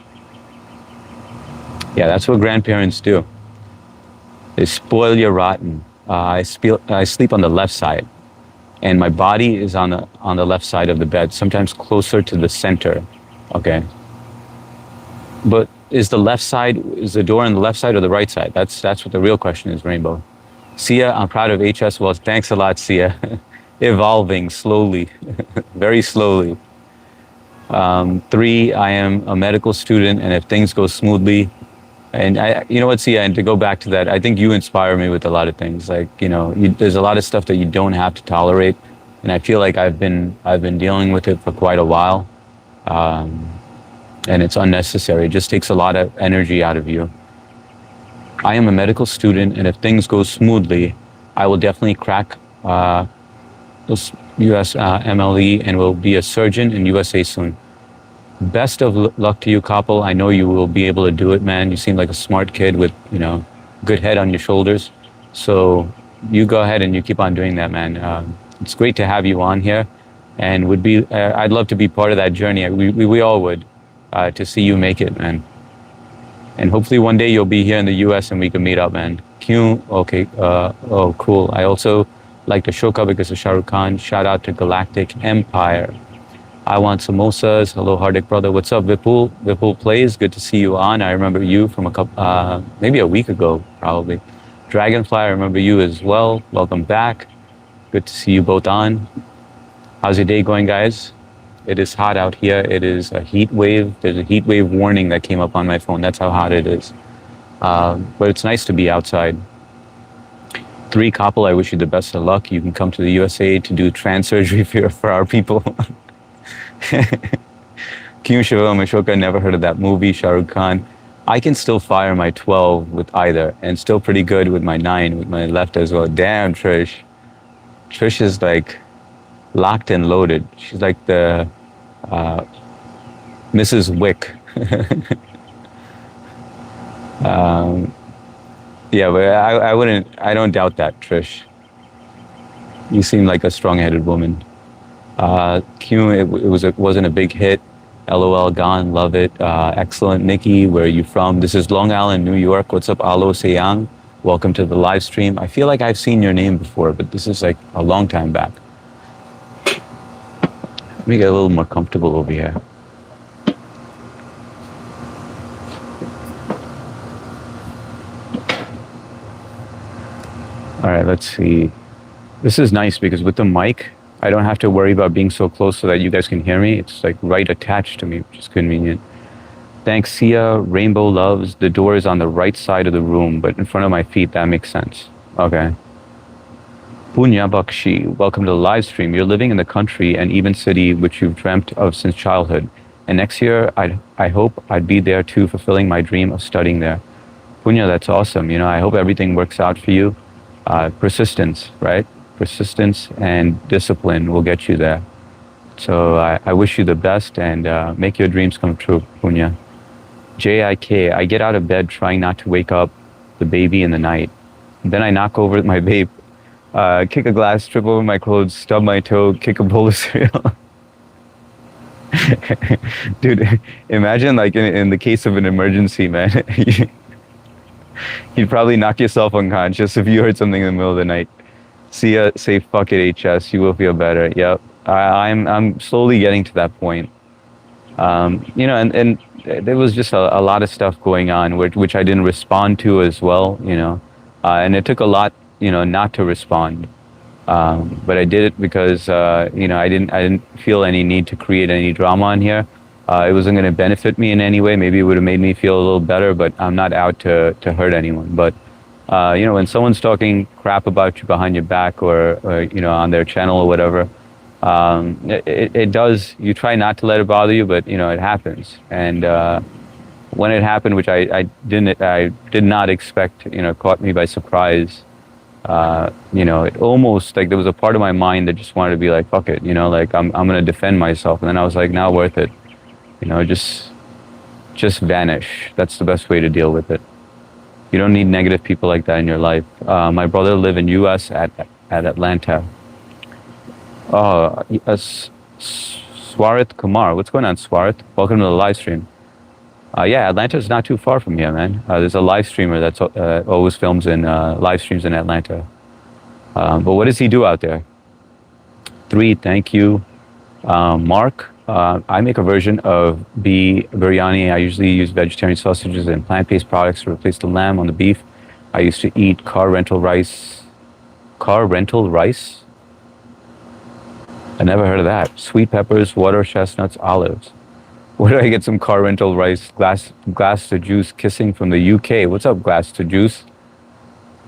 Yeah, that's what grandparents do. They spoil you rotten. I sleep on the left side, and my body is on the left side of the bed, sometimes closer to the center. Okay. But is the door on the left side or the right side? That's what the real question is, Rainbow. Sia, I'm proud of HS. Well, thanks a lot, Sia. Evolving slowly, very slowly. 3, I am a medical student, and if things go smoothly, and you know what, Sia, and to go back to that, I think you inspire me with a lot of things. Like, you know, there's a lot of stuff that you don't have to tolerate, and I feel like I've been dealing with it for quite a while, and it's unnecessary. It just takes a lot of energy out of you. I am a medical student, and if things go smoothly, I will definitely crack US MLE and will be a surgeon in USA soon. Best of luck to you, Kapil. I know you will be able to do it, man. You seem like a smart kid with, you know, good head on your shoulders. So you go ahead and you keep on doing that, man. It's great to have you on here, and I'd love to be part of that journey. We all would, to see you make it, man. And hopefully one day you'll be here in the US and we can meet up, man. Q, okay, oh, cool. I also like Ashoka because of Shah Rukh Khan. Shout out to Galactic Empire. I want samosas. Hello, Hardik brother. What's up, Vipul? Vipul Plays. Good to see you on. I remember you from maybe a week ago, probably. Dragonfly, I remember you as well. Welcome back. Good to see you both on. How's your day going, guys? It is hot out here. It is a heat wave. There's a heat wave warning that came up on my phone. That's how hot it is. But it's nice to be outside. 3 Kapil, I wish you the best of luck. You can come to the USA to do trans surgery for our people. Kyun Shivam Ashoka, never heard of that movie. Shah Rukh Khan. I can still fire my 12 with either, and still pretty good with my 9, with my left as well. Damn, Trish. Trish is like locked and loaded. She's like the Mrs. Wick. Yeah, but I don't doubt that, Trish. You seem like a strong-headed woman. Q, it wasn't a big hit. LOL, gone, love it. Excellent. Nikki, where are you from? This is Long Island, New York. What's up, Alo Seyang? Welcome to the live stream. I feel like I've seen your name before, but this is like a long time back. Let me get a little more comfortable over here. All right, let's see. This is nice because with the mic, I don't have to worry about being so close so that you guys can hear me. It's like right attached to me, which is convenient. Thanks, Sia. Rainbow loves. The door is on the right side of the room, but in front of my feet. That makes sense. Okay. Punya Bakshi, welcome to the live stream. You're living in the country and even city which you've dreamt of since childhood. And next year, I hope I'd be there too, fulfilling my dream of studying there. Punya, that's awesome. You know, I hope everything works out for you. Persistence, right? Persistence and discipline will get you there. So I wish you the best and make your dreams come true, Punya. JIK, I get out of bed trying not to wake up the baby in the night. Then I knock over my babe, kick a glass, trip over my clothes, stub my toe, kick a bowl of cereal. Dude, imagine like in the case of an emergency, man. You'd probably knock yourself unconscious if you heard something in the middle of the night. Say fuck it, HS. You will feel better. Yep. I'm slowly getting to that point. You know, and there was just a lot of stuff going on which I didn't respond to as well. You know, and it took a lot, you know, not to respond. But I did it because you know I didn't feel any need to create any drama on here. It wasn't going to benefit me in any way. Maybe it would have made me feel a little better, but I'm not out to hurt anyone. But you know, when someone's talking crap about you behind your back or you know, on their channel or whatever, it does. You try not to let it bother you, but you know, it happens. And when it happened, which I did not expect, you know, caught me by surprise. You know, it almost like there was a part of my mind that just wanted to be like, fuck it, you know, like I'm going to defend myself. And then I was like, not worth it. You know, just vanish. That's the best way to deal with it. You don't need negative people like that in your life. My brother lived in U.S. at Atlanta. Swarith Kumar. What's going on, Swarith? Welcome to the live stream. Yeah, Atlanta is not too far from here, man. There's a live streamer that's always films and live streams in Atlanta. But what does he do out there? 3, thank you. Mark, I make a version of biryani. I usually use vegetarian sausages and plant-based products to replace the lamb on the beef. I used to eat car rental rice. Car rental rice? I never heard of that. Sweet peppers, water, chestnuts, olives. Where do I get some car rental rice? Glass to juice kissing from the UK. What's up, glass to juice?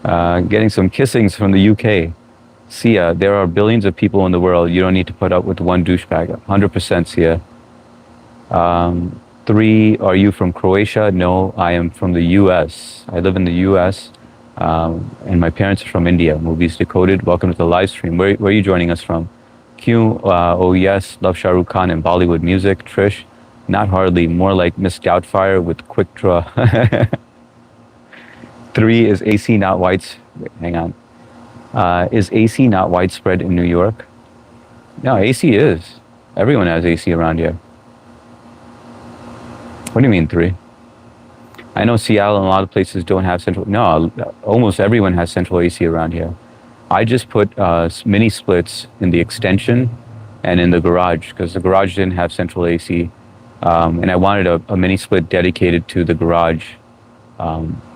Getting some kissings from the UK. Sia, there are billions of people in the world. You don't need to put up with one douchebag. 100% Sia. 3, are you from Croatia? No, I am from the US. I live in the US. And my parents are from India. Movies Decoded. Welcome to the live stream. Where are you joining us from? Q, oh yes, love Shah Rukh Khan and Bollywood music. Trish, not hardly, more like Miss Doubtfire with quick draw. 3, is AC not whites? Wait, hang on. Is AC not widespread in New York? No, AC is. Everyone has AC around here. What do you mean 3? I know Seattle and a lot of places don't have central. No, almost everyone has central AC around here. I just put mini splits in the extension and in the garage because the garage didn't have central AC. And I wanted a mini split dedicated to the garage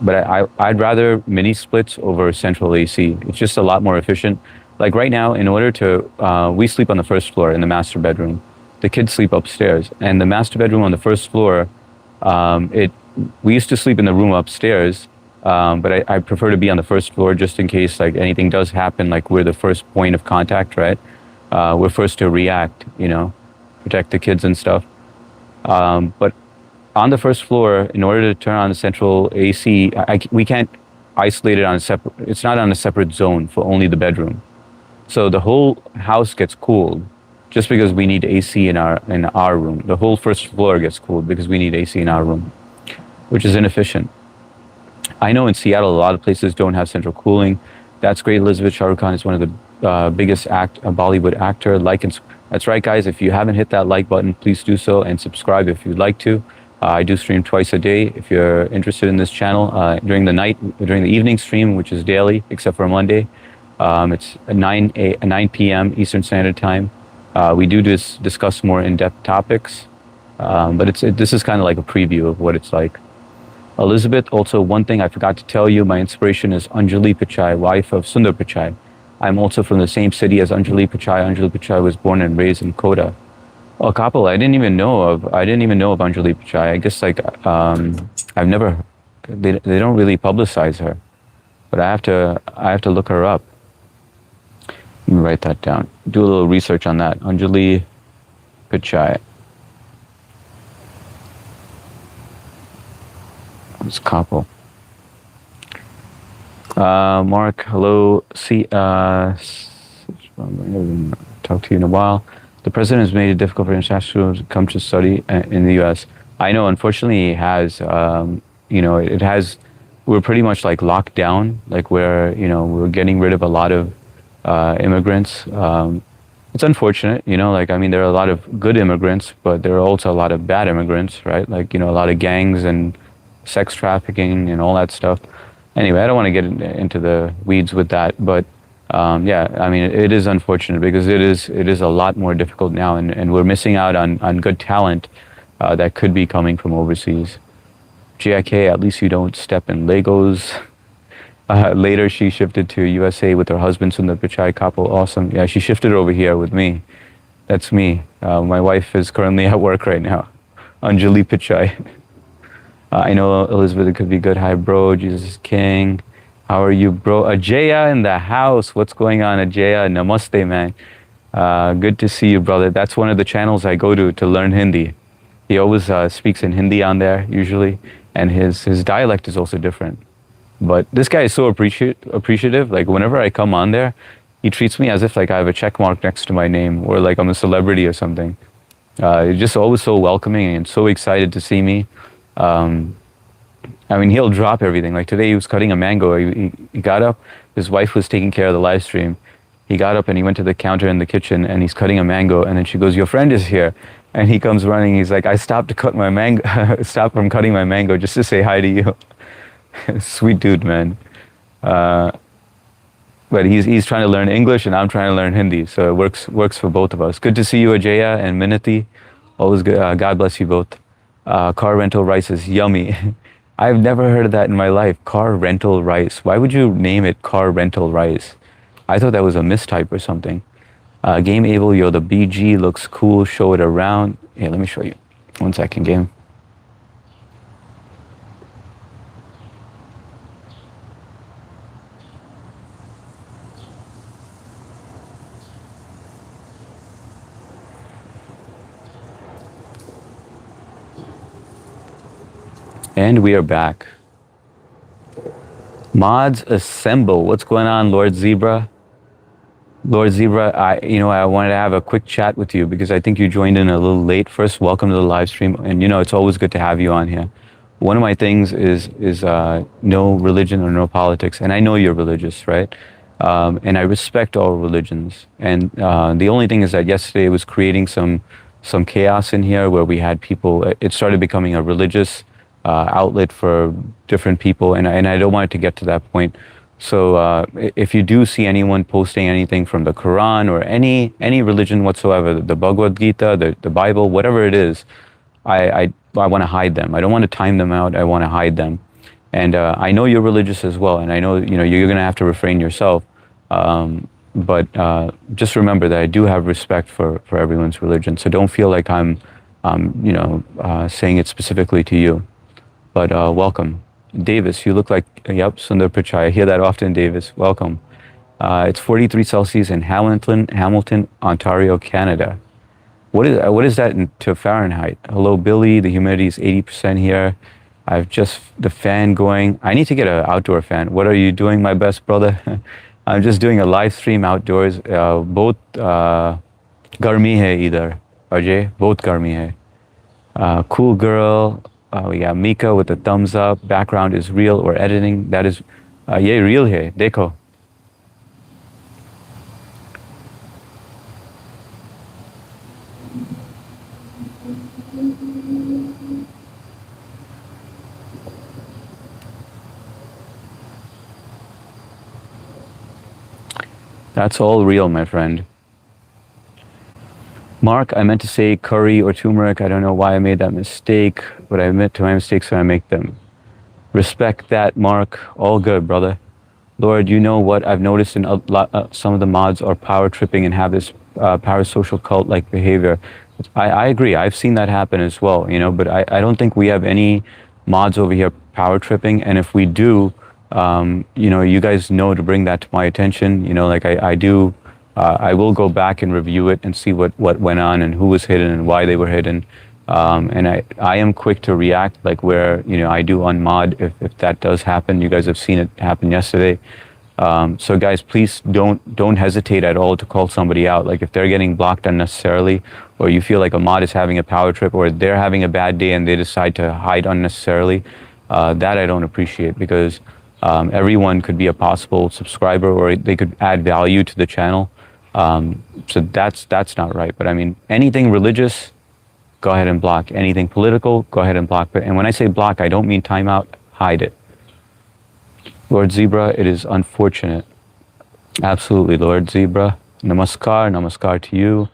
But I'd rather mini splits over central AC. It's just a lot more efficient. Like right now, in order to, we sleep on the first floor in the master bedroom. The kids sleep upstairs, and the master bedroom on the first floor, it we used to sleep in the room upstairs, but I prefer to be on the first floor just in case like anything does happen. Like we're the first point of contact, right? We're first to react, protect the kids and stuff. But on the first floor, in order to turn on the central AC, we can't isolate it on a separate. It's not on a separate zone for only the bedroom. So the whole house gets cooled just because we need AC in our room. The whole first floor gets cooled because we need AC in our room, which is inefficient. I know in Seattle, a lot of places don't have central cooling. That's great. Elizabeth Shah Rukh Khan is one of the biggest Bollywood actor. That's right, guys. If you haven't hit that like button, please do so and subscribe if you'd like to. I do stream twice a day. If you're interested in this channel, during the evening stream, which is daily except for Monday, it's 9 p.m. Eastern Standard Time. We do discuss more in-depth topics, but this is kind of like a preview of what it's like. Elizabeth, also one thing I forgot to tell you, my inspiration is Anjali Pichai, wife of Sundar Pichai. I'm also from the same city as Anjali Pichai. Anjali Pichai was born and raised in Kota. Oh, couple I didn't even know of Anjali Pichai. I guess like I've never they don't really publicize her, but I have to look her up. Let me write that down. Do a little research on that. Anjali Pichai. This couple. Mark, hello. Talk to you in a while. The president has made it difficult for international students to come to study in the U.S. I know, unfortunately, he has. It has. We're pretty much like locked down. Like we're getting rid of a lot of immigrants. It's unfortunate, like, I mean, there are a lot of good immigrants, but there are also a lot of bad immigrants, right? Like, a lot of gangs and sex trafficking and all that stuff. Anyway, I don't want to get into the weeds with that, but yeah, I mean, it is unfortunate because it is a lot more difficult now, and we're missing out on good talent that could be coming from overseas. JIK, at least you don't step in Legos. Later, she shifted to USA with her husband, Sundar Pichai couple. Awesome. Yeah, she shifted over here with me. That's me. My wife is currently at work right now. Anjali Pichai. I know, Elizabeth, it could be good. Hi, bro. Jesus is King. How are you, bro? Ajaya in the house. What's going on, Ajaya? Namaste, man. Good to see you, brother. That's one of the channels I go to learn Hindi. He always speaks in Hindi on there, usually. And his dialect is also different. But this guy is so appreciative. Like, whenever I come on there, he treats me as if like I have a check mark next to my name or like I'm a celebrity or something. He's just always so welcoming and so excited to see me. I mean, he'll drop everything. Like today, he was cutting a mango. He got up. His wife was taking care of the live stream. He got up and he went to the counter in the kitchen and he's cutting a mango. And then she goes, "Your friend is here." And he comes running. He's like, "I stopped to cut my mango, stopped from cutting my mango just to say hi to you." Sweet dude, man. But he's trying to learn English and I'm trying to learn Hindi. So it works for both of us. Good to see you, Ajaya and Minati. Always good. God bless you both. Car rental rice is yummy. I've never heard of that in my life. Car rental rice. Why would you name it car rental rice? I thought that was a mistype or something. Game Able, yo, the BG looks cool. Show it around. Yeah, let me show you. 1 second, game. And we are back. Mods assemble. What's going on, Lord Zebra? Lord Zebra, I wanted to have a quick chat with you because I think you joined in a little late. First, welcome to the live stream. And it's always good to have you on here. One of my things is no religion or no politics. And I know you're religious, right? And I respect all religions. And the only thing is that yesterday was creating some chaos in here where we had people, it started becoming a religious outlet for different people, and I don't want it to get to that point. So if you do see anyone posting anything from the Quran or any religion whatsoever, the Bhagavad Gita, the Bible, whatever it is, I want to hide them. I don't want to time them out. I want to hide them. And I know you're religious as well, and I know you're going to have to refrain yourself. But just remember that I do have respect for everyone's religion. So don't feel like I'm, saying it specifically to you. But welcome, Davis. You look like yep, Sundar Pichai. I hear that often, Davis. Welcome. It's 43 Celsius in Hamilton, Ontario, Canada. What is that to Fahrenheit? Hello, Billy. The humidity is 80% here. I've just the fan going. I need to get an outdoor fan. What are you doing, my best brother? I'm just doing a live stream outdoors. Both garmi hai idhar, Ajay. Both garmi hai. Cool girl. We got Mika with the thumbs up. Background is real or editing. That is, yeah, real hai. Dekho. That's all real, my friend. Mark, I meant to say curry or turmeric. I don't know why I made that mistake, but I admit to my mistakes when I make them. Respect that, Mark. All good, brother. Lord, you know what I've noticed in some of the mods are power tripping and have this parasocial cult-like behavior. I agree. I've seen that happen as well, but I don't think we have any mods over here power tripping. And if we do, you guys know to bring that to my attention. Like I do, I will go back and review it and see what went on and who was hidden and why they were hidden. And I am quick to react, like where, I do unmod if that does happen. You guys have seen it happen yesterday. So guys, please don't hesitate at all to call somebody out. Like if they're getting blocked unnecessarily, or you feel like a mod is having a power trip, or they're having a bad day and they decide to hide unnecessarily, that I don't appreciate, because everyone could be a possible subscriber, or they could add value to the channel. So that's not right. But I mean, anything religious, go ahead and block. Anything political, go ahead and block. And when I say block, I don't mean timeout, hide it. Lord Zebra, it is unfortunate. Absolutely, Lord Zebra. Namaskar to you.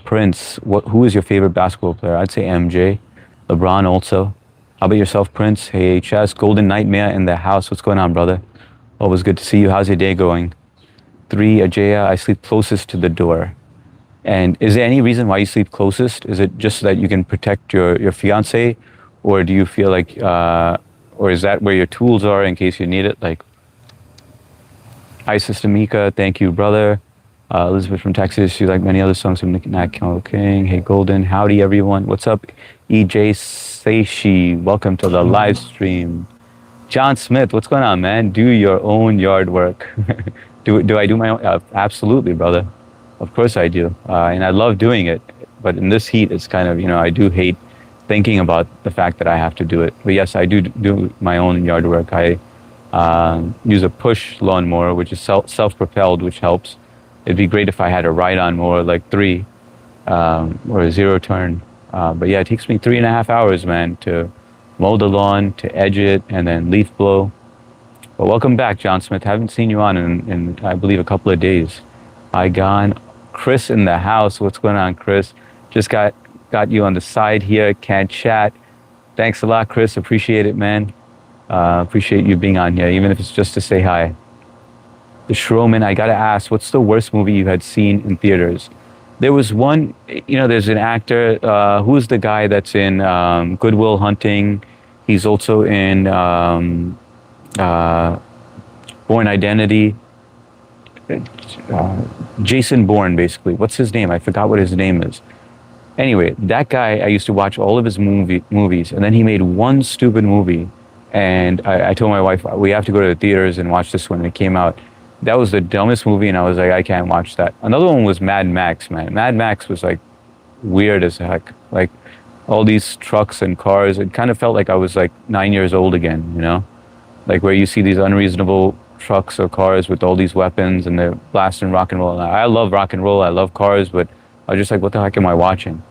Prince, who is your favorite basketball player? I'd say MJ. LeBron also. How about yourself, Prince? Hey, HS, Golden Nightmare in the house. What's going on, brother? Always good to see you. How's your day going? 3, Ajaya, I sleep closest to the door. And is there any reason why you sleep closest? Is it just so that you can protect your fiance? Or do you feel like, or is that where your tools are in case you need it? Like, hi, Sister Mika. Thank you, brother. Elizabeth from Texas. She like many other songs from Nat King. Hey, Golden. Howdy, everyone. What's up? EJ Seishi. Welcome to the live stream. John Smith. What's going on, man? Do your own yard work. do I do my own? Absolutely, brother. Of course I do. And I love doing it. But in this heat, it's kind of, I do hate thinking about the fact that I have to do it. But yes, I do my own yard work. I use a push lawnmower, which is self-propelled, which helps. It'd be great if I had a ride-on mower like 3 or a 0 turn. But yeah, it takes me 3.5 hours, man, to mow the lawn, to edge it, and then leaf blow. But welcome back, John Smith. Haven't seen you on in I believe, a couple of days. Hi, gone. Chris in the house. What's going on, Chris? Just got you on the side here. Can't chat. Thanks a lot, Chris. Appreciate it, man. Appreciate you being on here, even if it's just to say hi. The Shroman, I gotta ask, what's the worst movie you had seen in theaters? There was one, there's an actor, who's the guy that's in Good Will Hunting. He's also in Bourne Identity. Jason Bourne, basically. What's his name? I forgot what his name is. Anyway, that guy, I used to watch all of his movies, and then he made one stupid movie, and I told my wife, we have to go to the theaters and watch this when it came out. That was the dumbest movie, and I was like, I can't watch that. Another one was Mad Max, man. Mad Max was like weird as heck. Like all these trucks and cars, it kind of felt like I was like 9 years old again, Like where you see these unreasonable trucks or cars with all these weapons and they're blasting rock and roll. I love rock and roll, I love cars, but I was just like, what the heck am I watching?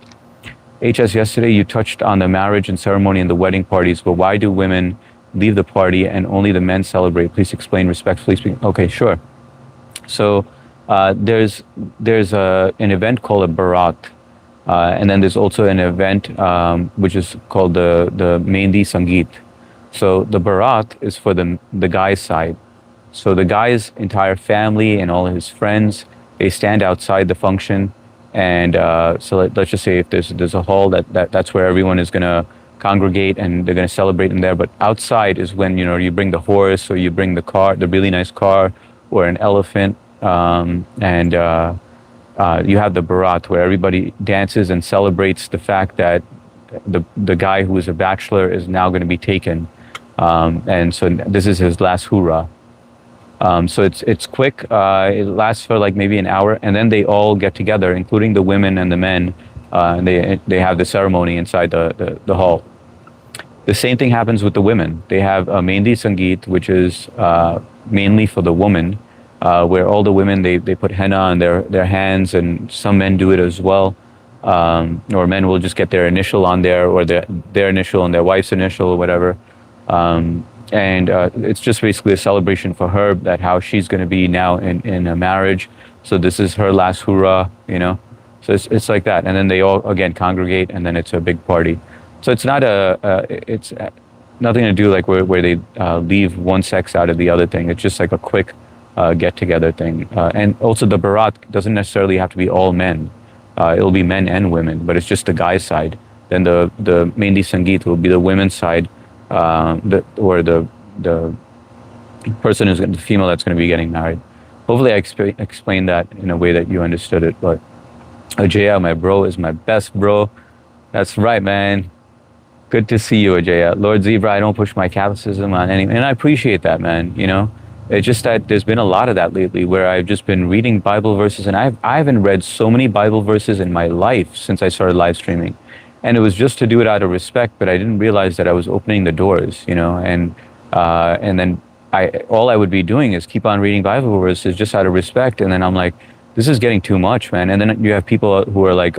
HS, yesterday you touched on the marriage and ceremony and the wedding parties, but why do women leave the party and only the men celebrate? Please explain respectfully speaking. Okay, sure. So there's an event called a Barat, and then there's also an event which is called the Mehndi Sangeet, So the barat is for the guy's side. So the guy's entire family and all his friends, they stand outside the function, and so let's just say if there's a hall that's where everyone is gonna congregate and they're gonna celebrate in there. But outside is when you bring the horse or you bring the car, the really nice car, or an elephant, and you have the barat where everybody dances and celebrates the fact that the guy who is a bachelor is now going to be taken, and so this is his last hoorah. So it's quick. It lasts for like maybe an hour, and then they all get together, including the women and the men, and they have the ceremony inside the hall. The same thing happens with the women. They have a Mehndi Sangeet, which is mainly for the woman, where all the women they put henna on their hands, and some men do it as well. Or men will just get their initial on there, or their initial and their wife's initial, or whatever. And it's just basically a celebration for her that how she's going to be now in a marriage. So this is her last hoorah. So it's like that, and then they all again congregate, and then it's a big party. So it's not it's nothing to do like where they leave one sex out of the other thing. It's just like a quick get together thing. And also the barat doesn't necessarily have to be all men. It'll be men and women, but it's just the guy's side. Then the Mehndi Sangeet will be the women's side, or the person who's the female that's going to be getting married. Hopefully, I explained that in a way that you understood it. But Ajaya, my bro, is my best bro. That's right, man. Good to see you, Ajaya. Lord Zebra, I don't push my Catholicism on anyone, and I appreciate that, man. It's just that there's been a lot of that lately where I've just been reading Bible verses, and I haven't read so many Bible verses in my life since I started live streaming. And it was just to do it out of respect, but I didn't realize that I was opening the doors, and then all I would be doing is keep on reading Bible verses just out of respect, and then I'm like, this is getting too much, man. And then you have people who are like,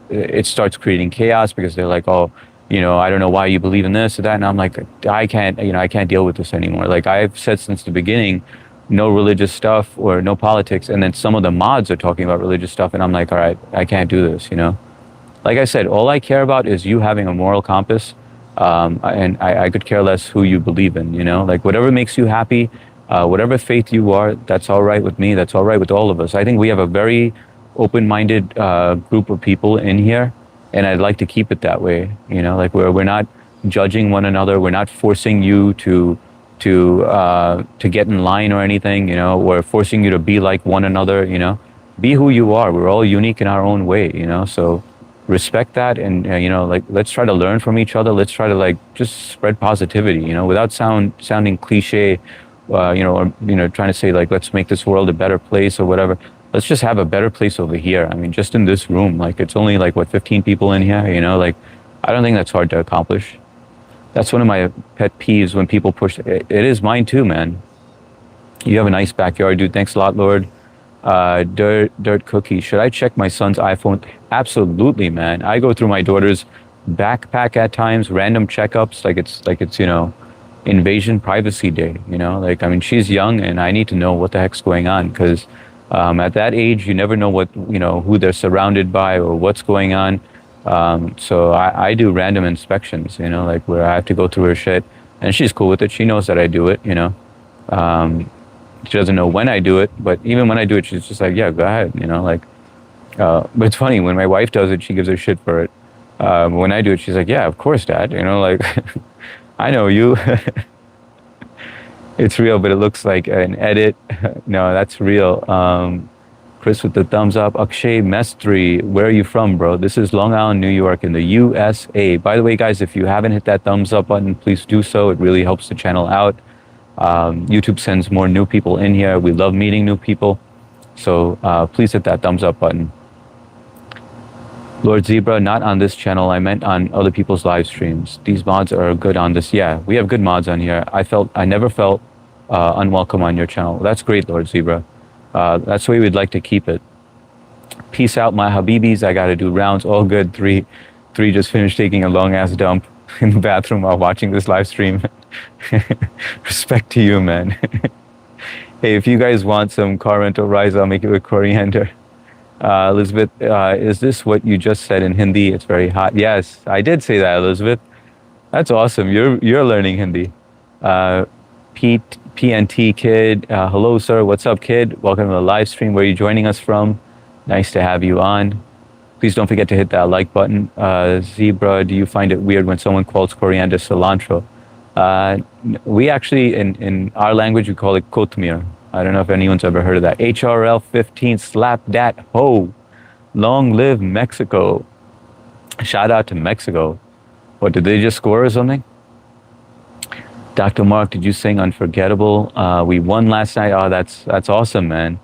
it starts creating chaos because they're like, oh, I don't know why you believe in this or that. And I'm like, I can't deal with this anymore. Like I've said since the beginning, no religious stuff or no politics. And then some of the mods are talking about religious stuff. And I'm like, all right, I can't do this, Like I said, all I care about is you having a moral compass. And I could care less who you believe in, like whatever makes you happy, whatever faith you are, that's all right with me. That's all right with all of us. I think we have a very open-minded group of people in here. And I'd like to keep it that way, like we're not judging one another. We're not forcing you to get in line or anything, We're forcing you to be like one another, Be who you are. We're all unique in our own way, So respect that, and like let's try to learn from each other. Let's try to like just spread positivity, without sounding cliche, or trying to say like let's make this world a better place or whatever. Let's just have a better place over here. I mean, just in this room, like it's only like 15 people in here, like I don't think that's hard to accomplish. That's one of my pet peeves when people push. It is mine too, man. You have a nice backyard, dude. Thanks a lot, Lord. Dirt Cookie. Should I check my son's iPhone? Absolutely, man. I go through my daughter's backpack at times, random checkups, like it's invasion privacy day, like, I mean, she's young and I need to know what the heck's going on, because at that age, you never know what, who they're surrounded by or what's going on. So I do random inspections, like where I have to go through her shit, and she's cool with it. She knows that I do it, She doesn't know when I do it, but even when I do it, she's just like, yeah, go ahead, but it's funny, when my wife does it, she gives her shit for it. When I do it, she's like, yeah, of course, Dad, like, I know you. It's real, but it looks like an edit. No, that's real. Chris with the thumbs up. Akshay Mestri, where are you from, bro? This is Long Island, New York in the USA. By the way, guys, if you haven't hit that thumbs up button, please do so. It really helps the channel out. YouTube sends more new people in here. We love meeting new people. So please hit that thumbs up button. Lord Zebra, not on this channel. I meant on other people's live streams. These mods are good on this. Yeah, we have good mods on here. I never felt unwelcome on your channel. That's great, Lord Zebra. That's the way we'd like to keep it. Peace out, my Habibis. I got to do rounds. All good. Three just finished taking a long ass dump in the bathroom while watching this live stream. Respect to you, man. Hey, if you guys want some car rental rides, I'll make it with coriander. Elizabeth, is this what you just said in Hindi? It's very hot. Yes, I did say that, Elizabeth. That's awesome. You're learning Hindi. Uh, PNT kid. Hello, sir. What's up, kid? Welcome to the live stream. Where are you joining us from? Nice to have you on. Please don't forget to hit that like button. Zebra, do you find it weird when someone calls coriander cilantro? We actually, in our language, we call it kotmir. I don't know if anyone's ever heard of that. HRL 15, slap that ho. Long live Mexico. Shout out to Mexico. What, did they just score or something? Dr. Mark, did you sing Unforgettable? We won last night. Oh, that's awesome, man.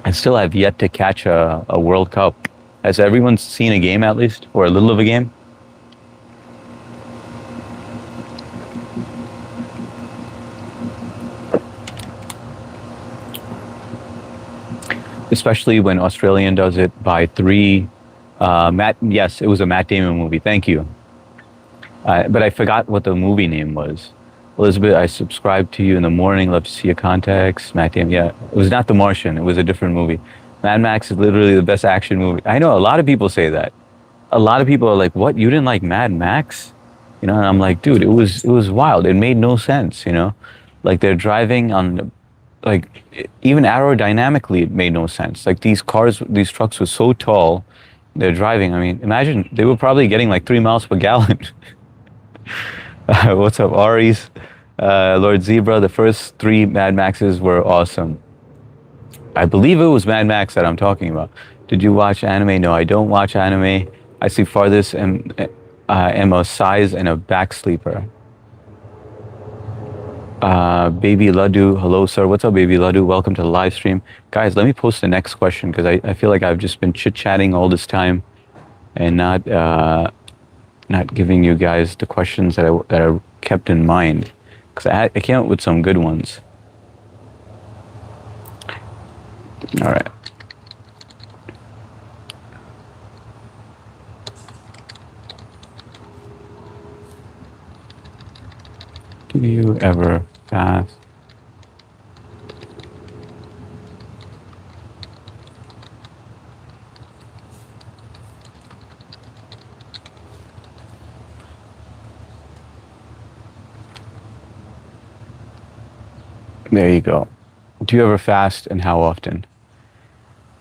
I still have yet to catch a World Cup. Has everyone seen a game at least, or a little of a game? Especially when Australian does it by three. Yes, it was a Matt Damon movie. Thank you. But I forgot what the movie name was. Elizabeth, I subscribed to you in the morning. Love to see your contacts. Matt Damon. Yeah, it was not The Martian. It was a different movie. Mad Max is literally the best action movie. I know a lot of people say that. A lot of people are like, "What? You didn't like Mad Max?" You know, and I'm like, "Dude, it was wild. It made no sense." You know, like they're driving on, like even aerodynamically, it made no sense. Like these cars, these trucks were so tall. They're driving. I mean, imagine they were probably getting like 3 miles per gallon. What's up, Aries? Lord Zebra, the first three Mad Maxes were awesome. I believe it was Mad Max that I'm talking about. Did you watch anime? No, I don't watch anime. I see farthest am a size and a back sleeper. Baby Laddu, hello sir. What's up, Baby Laddu? Welcome to the live stream. Guys, let me post the next question because I feel like I've just been chit-chatting all this time and not giving you guys the questions that I kept in mind, because I came up with some good ones. All right. Do you ever fast? There you go. Do you ever fast, and how often?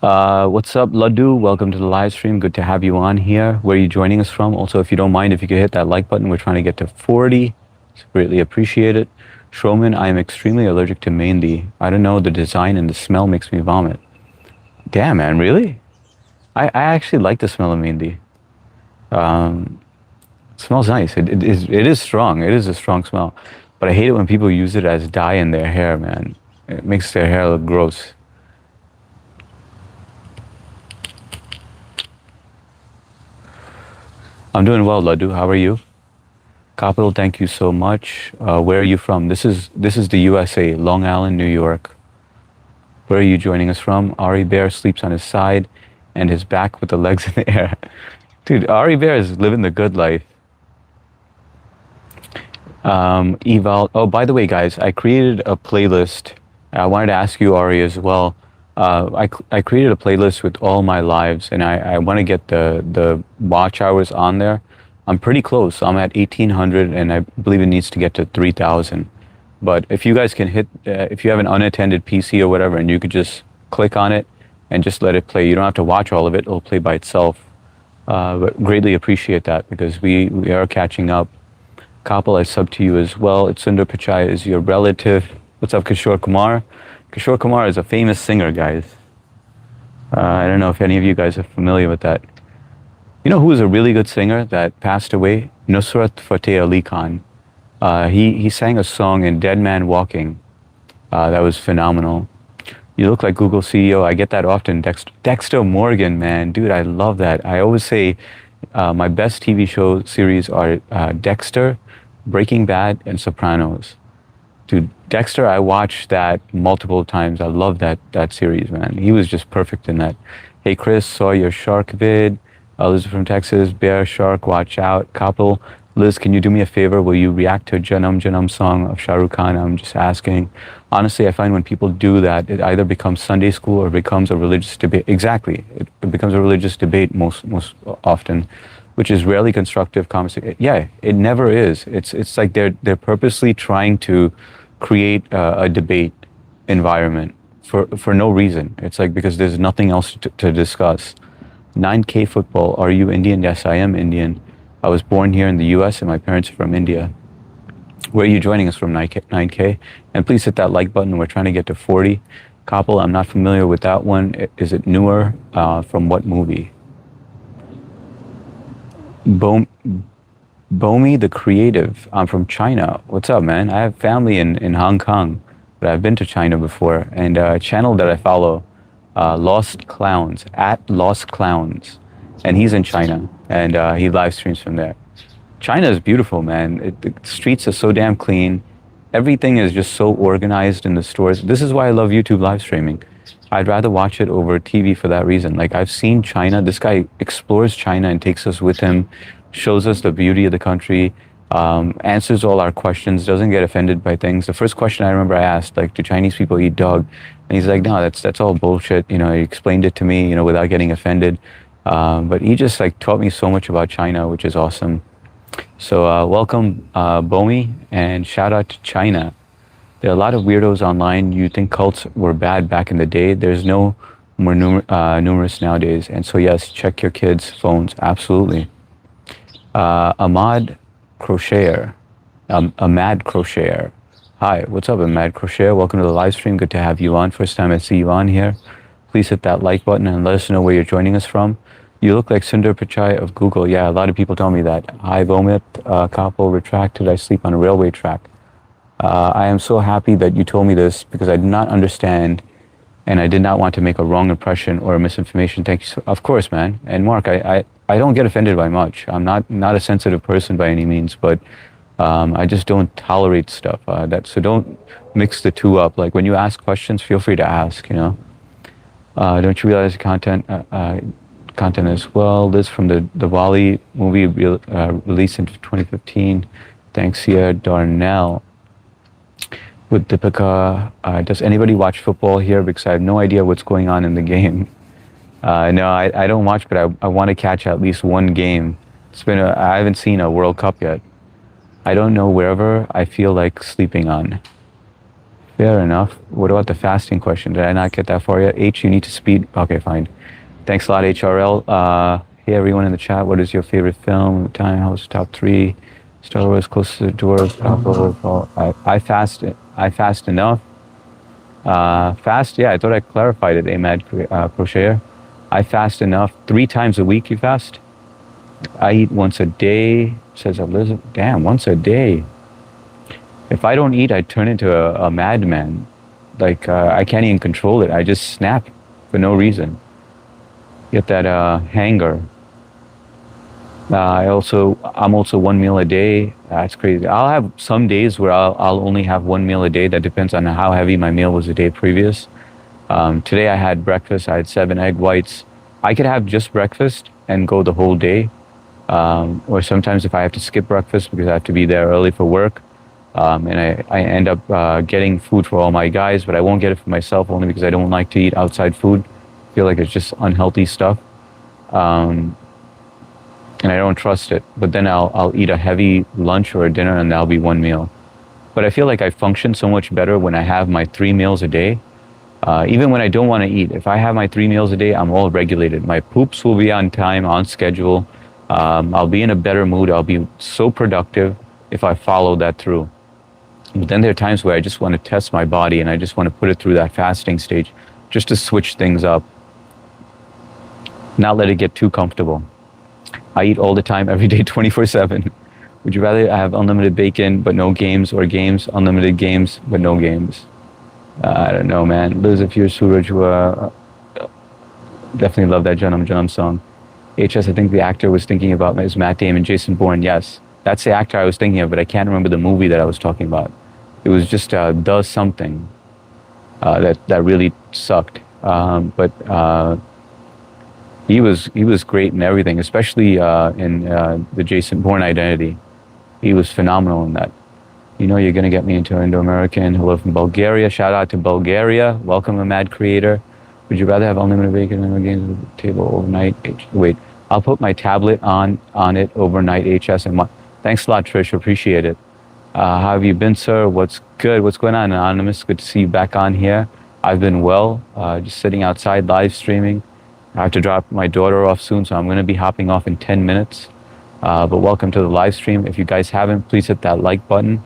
What's up, Laddu? Welcome to the live stream. Good to have you on here. Where are you joining us from? Also, if you don't mind, if you could hit that like button, we're trying to get to 40. It's greatly appreciate it. Shroman, I am extremely allergic to mehndi. I don't know, the design and the smell makes me vomit. Damn, man, really? I actually like the smell of mehndi. It smells nice. It is strong. It is a strong smell. But I hate it when people use it as dye in their hair, man. It makes their hair look gross. I'm doing well, Laddu. How are you? Capital, thank you so much. Where are you from? This is the USA, Long Island, New York. Where are you joining us from? Ari Bear sleeps on his side and his back with the legs in the air. Dude, Ari Bear is living the good life. Eval. Oh, by the way, guys, I created a playlist. I wanted to ask you, Ari, as well. I created a playlist with all my lives, and I want to get the watch hours on there. I'm pretty close. I'm at 1,800, and I believe it needs to get to 3,000. But if you guys can hit, if you have an unattended PC or whatever, and you could just click on it and just let it play. You don't have to watch all of it. It'll play by itself. But greatly appreciate that because we are catching up. Kapil, I sub to you as well. It's Sundar Pichai is your relative. What's up, Kishore Kumar? Kishore Kumar is a famous singer, guys. I don't know if any of you guys are familiar with that. You know who was a really good singer that passed away? Nusrat Fateh Ali Khan. He sang a song in Dead Man Walking. That was phenomenal. You look like Google CEO. I get that often. Dexter Morgan, man. Dude, I love that. I always say my best TV show series are Dexter, Breaking Bad, and Sopranos. Dude, Dexter, I watched that multiple times. I love that series, man. He was just perfect in that. Hey, Chris, saw your shark vid. Liz from Texas, Bear, Shark, watch out. Kapil, Liz, can you do me a favor? Will you react to Janam Janam song of Shah Rukh Khan? I'm just asking. Honestly, I find when people do that, it either becomes Sunday school or becomes a religious debate. Exactly. It becomes a religious debate most often. which is rarely constructive conversation. Yeah, it never is. It's like they're purposely trying to create a debate environment for no reason. It's like because there's nothing else to discuss. 9K football. Are you Indian? Yes, I am Indian. I was born here in the U.S. and my parents are from India. Where are you joining us from, 9K? And please hit that like button. We're trying to get to 40. Kapil, I'm not familiar with that one. Is it newer? From what movie? Bomi the Creative. I'm from China. What's up, man? I have family in Hong Kong, but I've been to China before. And a channel that I follow, Lost Clowns, at Lost Clowns. And he's in China, and he live streams from there. China is beautiful, man. The streets are so damn clean. Everything is just so organized in the stores. This is why I love YouTube live streaming. I'd rather watch it over TV for that reason. Like, I've seen China. This guy explores China and takes us with him, shows us the beauty of the country, answers all our questions, doesn't get offended by things. The first question I remember I asked, like, do Chinese people eat dog? And he's like, no, that's all bullshit. You know, he explained it to me, you know, without getting offended. But he just like taught me so much about China, which is awesome. So welcome, Bomi, and shout out to China. There are a lot of weirdos online. You think cults were bad back in the day. There's no more numerous nowadays. And so yes, check your kids' phones. Absolutely. Ahmad Crocheter. Ahmad Crocheter. Hi, what's up, Ahmad Crocheter? Welcome to the live stream. Good to have you on. First time I see you on here. Please hit that like button and let us know where you're joining us from. You look like Sundar Pichai of Google. Yeah, a lot of people tell me that. Hi, Bomit. Kapil retracted. I sleep on a railway track. I am so happy that you told me this because I did not understand and I did not want to make a wrong impression or misinformation. Thank you. Of course, man. And Mark, I don't get offended by much. I'm not a sensitive person by any means, but I just don't tolerate stuff. So don't mix the two up. Like when you ask questions, feel free to ask, you know. Don't you realize content as well? This from the Wally movie released in 2015. Thanks, Sia Darnell. With Deepika, does anybody watch football here? Because I have no idea what's going on in the game. No, I don't watch, but I want to catch at least one game. I haven't seen a World Cup yet. I don't know wherever I feel like sleeping on. Fair enough. What about the fasting question? Did I not get that far yet? H, you need to speed. Okay, fine. Thanks a lot, HRL. Hey, everyone in the chat. What is your favorite film? Time House top 3. Star Wars Close to the Door. I fast. I fast enough. Fast? Yeah, I thought I clarified it, Ahmad Crocheter. I fast enough. 3 times a week you fast? I eat once a day, says Elizabeth. Damn, once a day. If I don't eat, I turn into a madman. Like, I can't even control it. I just snap for no reason. Get that hanger. I'm also 1 meal a day. That's crazy. I'll have some days where I'll only have 1 meal a day. That depends on how heavy my meal was the day previous. Today I had breakfast. I had 7 egg whites. I could have just breakfast and go the whole day. Or sometimes if I have to skip breakfast because I have to be there early for work, and I end up getting food for all my guys, but I won't get it for myself only because I don't like to eat outside food. I feel like it's just unhealthy stuff. And I don't trust it. But then I'll eat a heavy lunch or a dinner and that'll be 1 meal. But I feel like I function so much better when I have my 3 meals a day. Even when I don't want to eat, if I have my 3 meals a day, I'm all regulated. My poops will be on time, on schedule. I'll be in a better mood. I'll be so productive if I follow that through. But then there are times where I just want to test my body and I just want to put it through that fasting stage just to switch things up. Not let it get too comfortable. I eat all the time, every day, 24/7. Would you rather have unlimited bacon but no games, or games, unlimited games but no games? I don't know, man. Liz, if you're Suraj, definitely love that Janam Janam song. HS, I think the actor was thinking about is Matt Damon, Jason Bourne. Yes, that's the actor I was thinking of, but I can't remember the movie that I was talking about. It was just The Something that really sucked. But he was great in everything, especially in the Jason Bourne Identity. He was phenomenal in that. You know you're gonna get me into Indo-American. Hello from Bulgaria. Shout out to Bulgaria. Welcome, Ahmad Creator. Would you rather have unlimited bacon and no games at the table overnight? Wait, I'll put my tablet on it overnight, HS. Thanks a lot, Trish. Appreciate it. How have you been, sir? What's good? What's going on, Anonymous? Good to see you back on here. I've been well, just sitting outside live streaming. I have to drop my daughter off soon, so I'm going to be hopping off in 10 minutes. But welcome to the live stream. If you guys haven't, please hit that like button.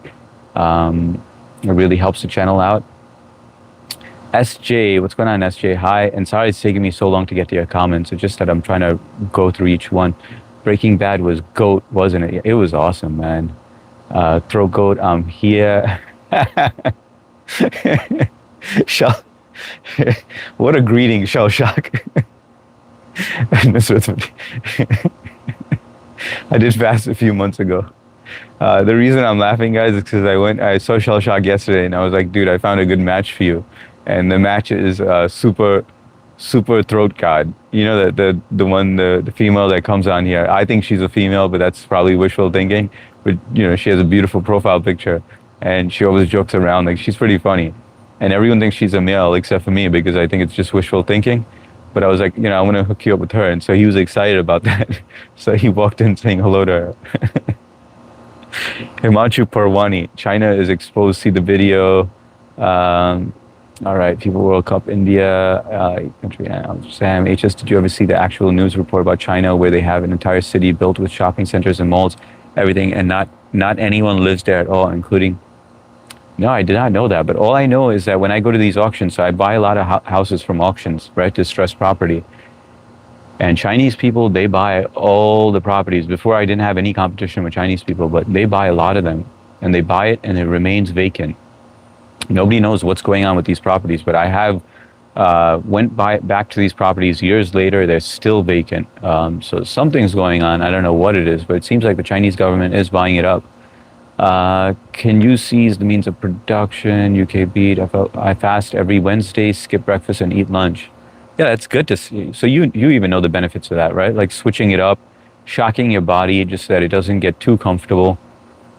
It really helps the channel out. SJ, what's going on, SJ? Hi, and sorry it's taking me so long to get to your comments. It's just that I'm trying to go through each one. Breaking Bad was GOAT, wasn't it? It was awesome, man. Throw GOAT, I'm here. Shell, what a greeting, Shell Shock. I did fast a few months ago. The reason I'm laughing, guys, is because I saw Shell Shock yesterday, and I was like, dude, I found a good match for you. And the match is super throat god. You know, the one, the female that comes on here. I think she's a female, but that's probably wishful thinking. But you know, she has a beautiful profile picture, and she always jokes around. Like, she's pretty funny, and everyone thinks she's a male except for me, because I think it's just wishful thinking. But I was like, you know, I want to hook you up with her, and so he was excited about that. So he walked in saying hello to her. Himanshu Parwani, China is exposed. See the video. All right, FIFA World Cup, India, country. Sam, HS, did you ever see the actual news report about China where they have an entire city built with shopping centers and malls, everything, and not anyone lives there at all, including? No, I did not know that. But all I know is that when I go to these auctions, so I buy a lot of houses from auctions, right, distressed property. And Chinese people, they buy all the properties. Before, I didn't have any competition with Chinese people, but they buy a lot of them, and they buy it and it remains vacant. Nobody knows what's going on with these properties, but I have went back to these properties years later. They're still vacant. So something's going on. I don't know what it is, but it seems like the Chinese government is buying it up. Can you seize the means of production? UK beat. I fast every Wednesday, skip breakfast, and eat lunch. Yeah, that's good to see. So you even know the benefits of that, right? Like switching it up, shocking your body just so that it doesn't get too comfortable.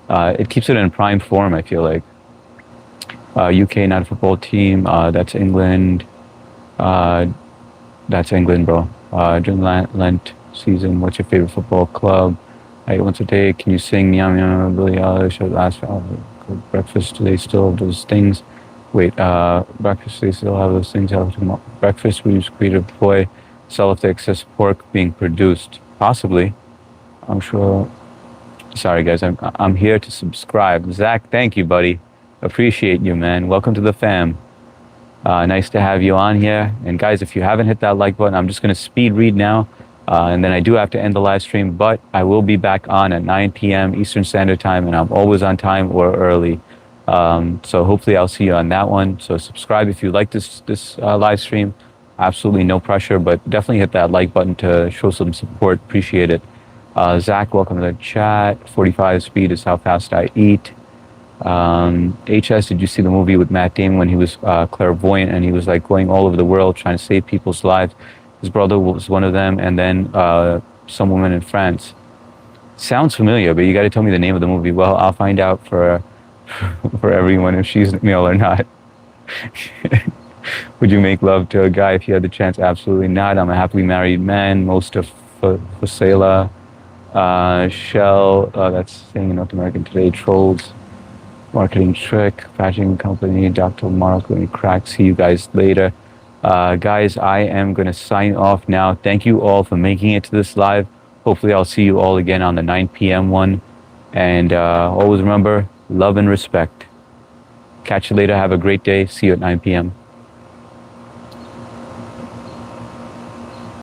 It keeps it in prime form, I feel like. UK, not a football team. That's England. That's England, bro. During Lent season, what's your favorite football club? I eat once a day. Can you sing Meow Meow, Billie Eilish? Last breakfast, do they still have those things? Wait, breakfast, they still have those things? Breakfast, we use creative ploy, sell if the excess pork being produced. Possibly. I'm sure. Sorry, guys. I'm here to subscribe. Zach, thank you, buddy. Appreciate you, man. Welcome to the fam. Nice to have you on here. And guys, if you haven't hit that like button, I'm just going to speed read now. And then I do have to end the live stream, but I will be back on at 9 p.m. Eastern Standard Time, and I'm always on time or early. So hopefully I'll see you on that one. So subscribe if you like this live stream. Absolutely no pressure, but definitely hit that like button to show some support. Appreciate it. Zach, welcome to the chat. 45 speed is how fast I eat. HS, did you see the movie with Matt Damon when he was clairvoyant and he was like going all over the world trying to save people's lives? His brother was one of them, and then some woman in France. Sounds familiar, but you got to tell me the name of the movie. Well, I'll find out for everyone if she's male or not. Would you make love to a guy if you had the chance? Absolutely not. I'm a happily married man. Most of Fusela, Shell, that's saying in North American Today, Trolls, Marketing Trick, Fashion Company, Dr. Marco, Crack. See you guys later. Guys, I am going to sign off now. Thank you all for making it to this live. Hopefully I'll see you all again on the 9 p.m. one. And always remember, love and respect. Catch you later. Have a great day. See you at 9 p.m.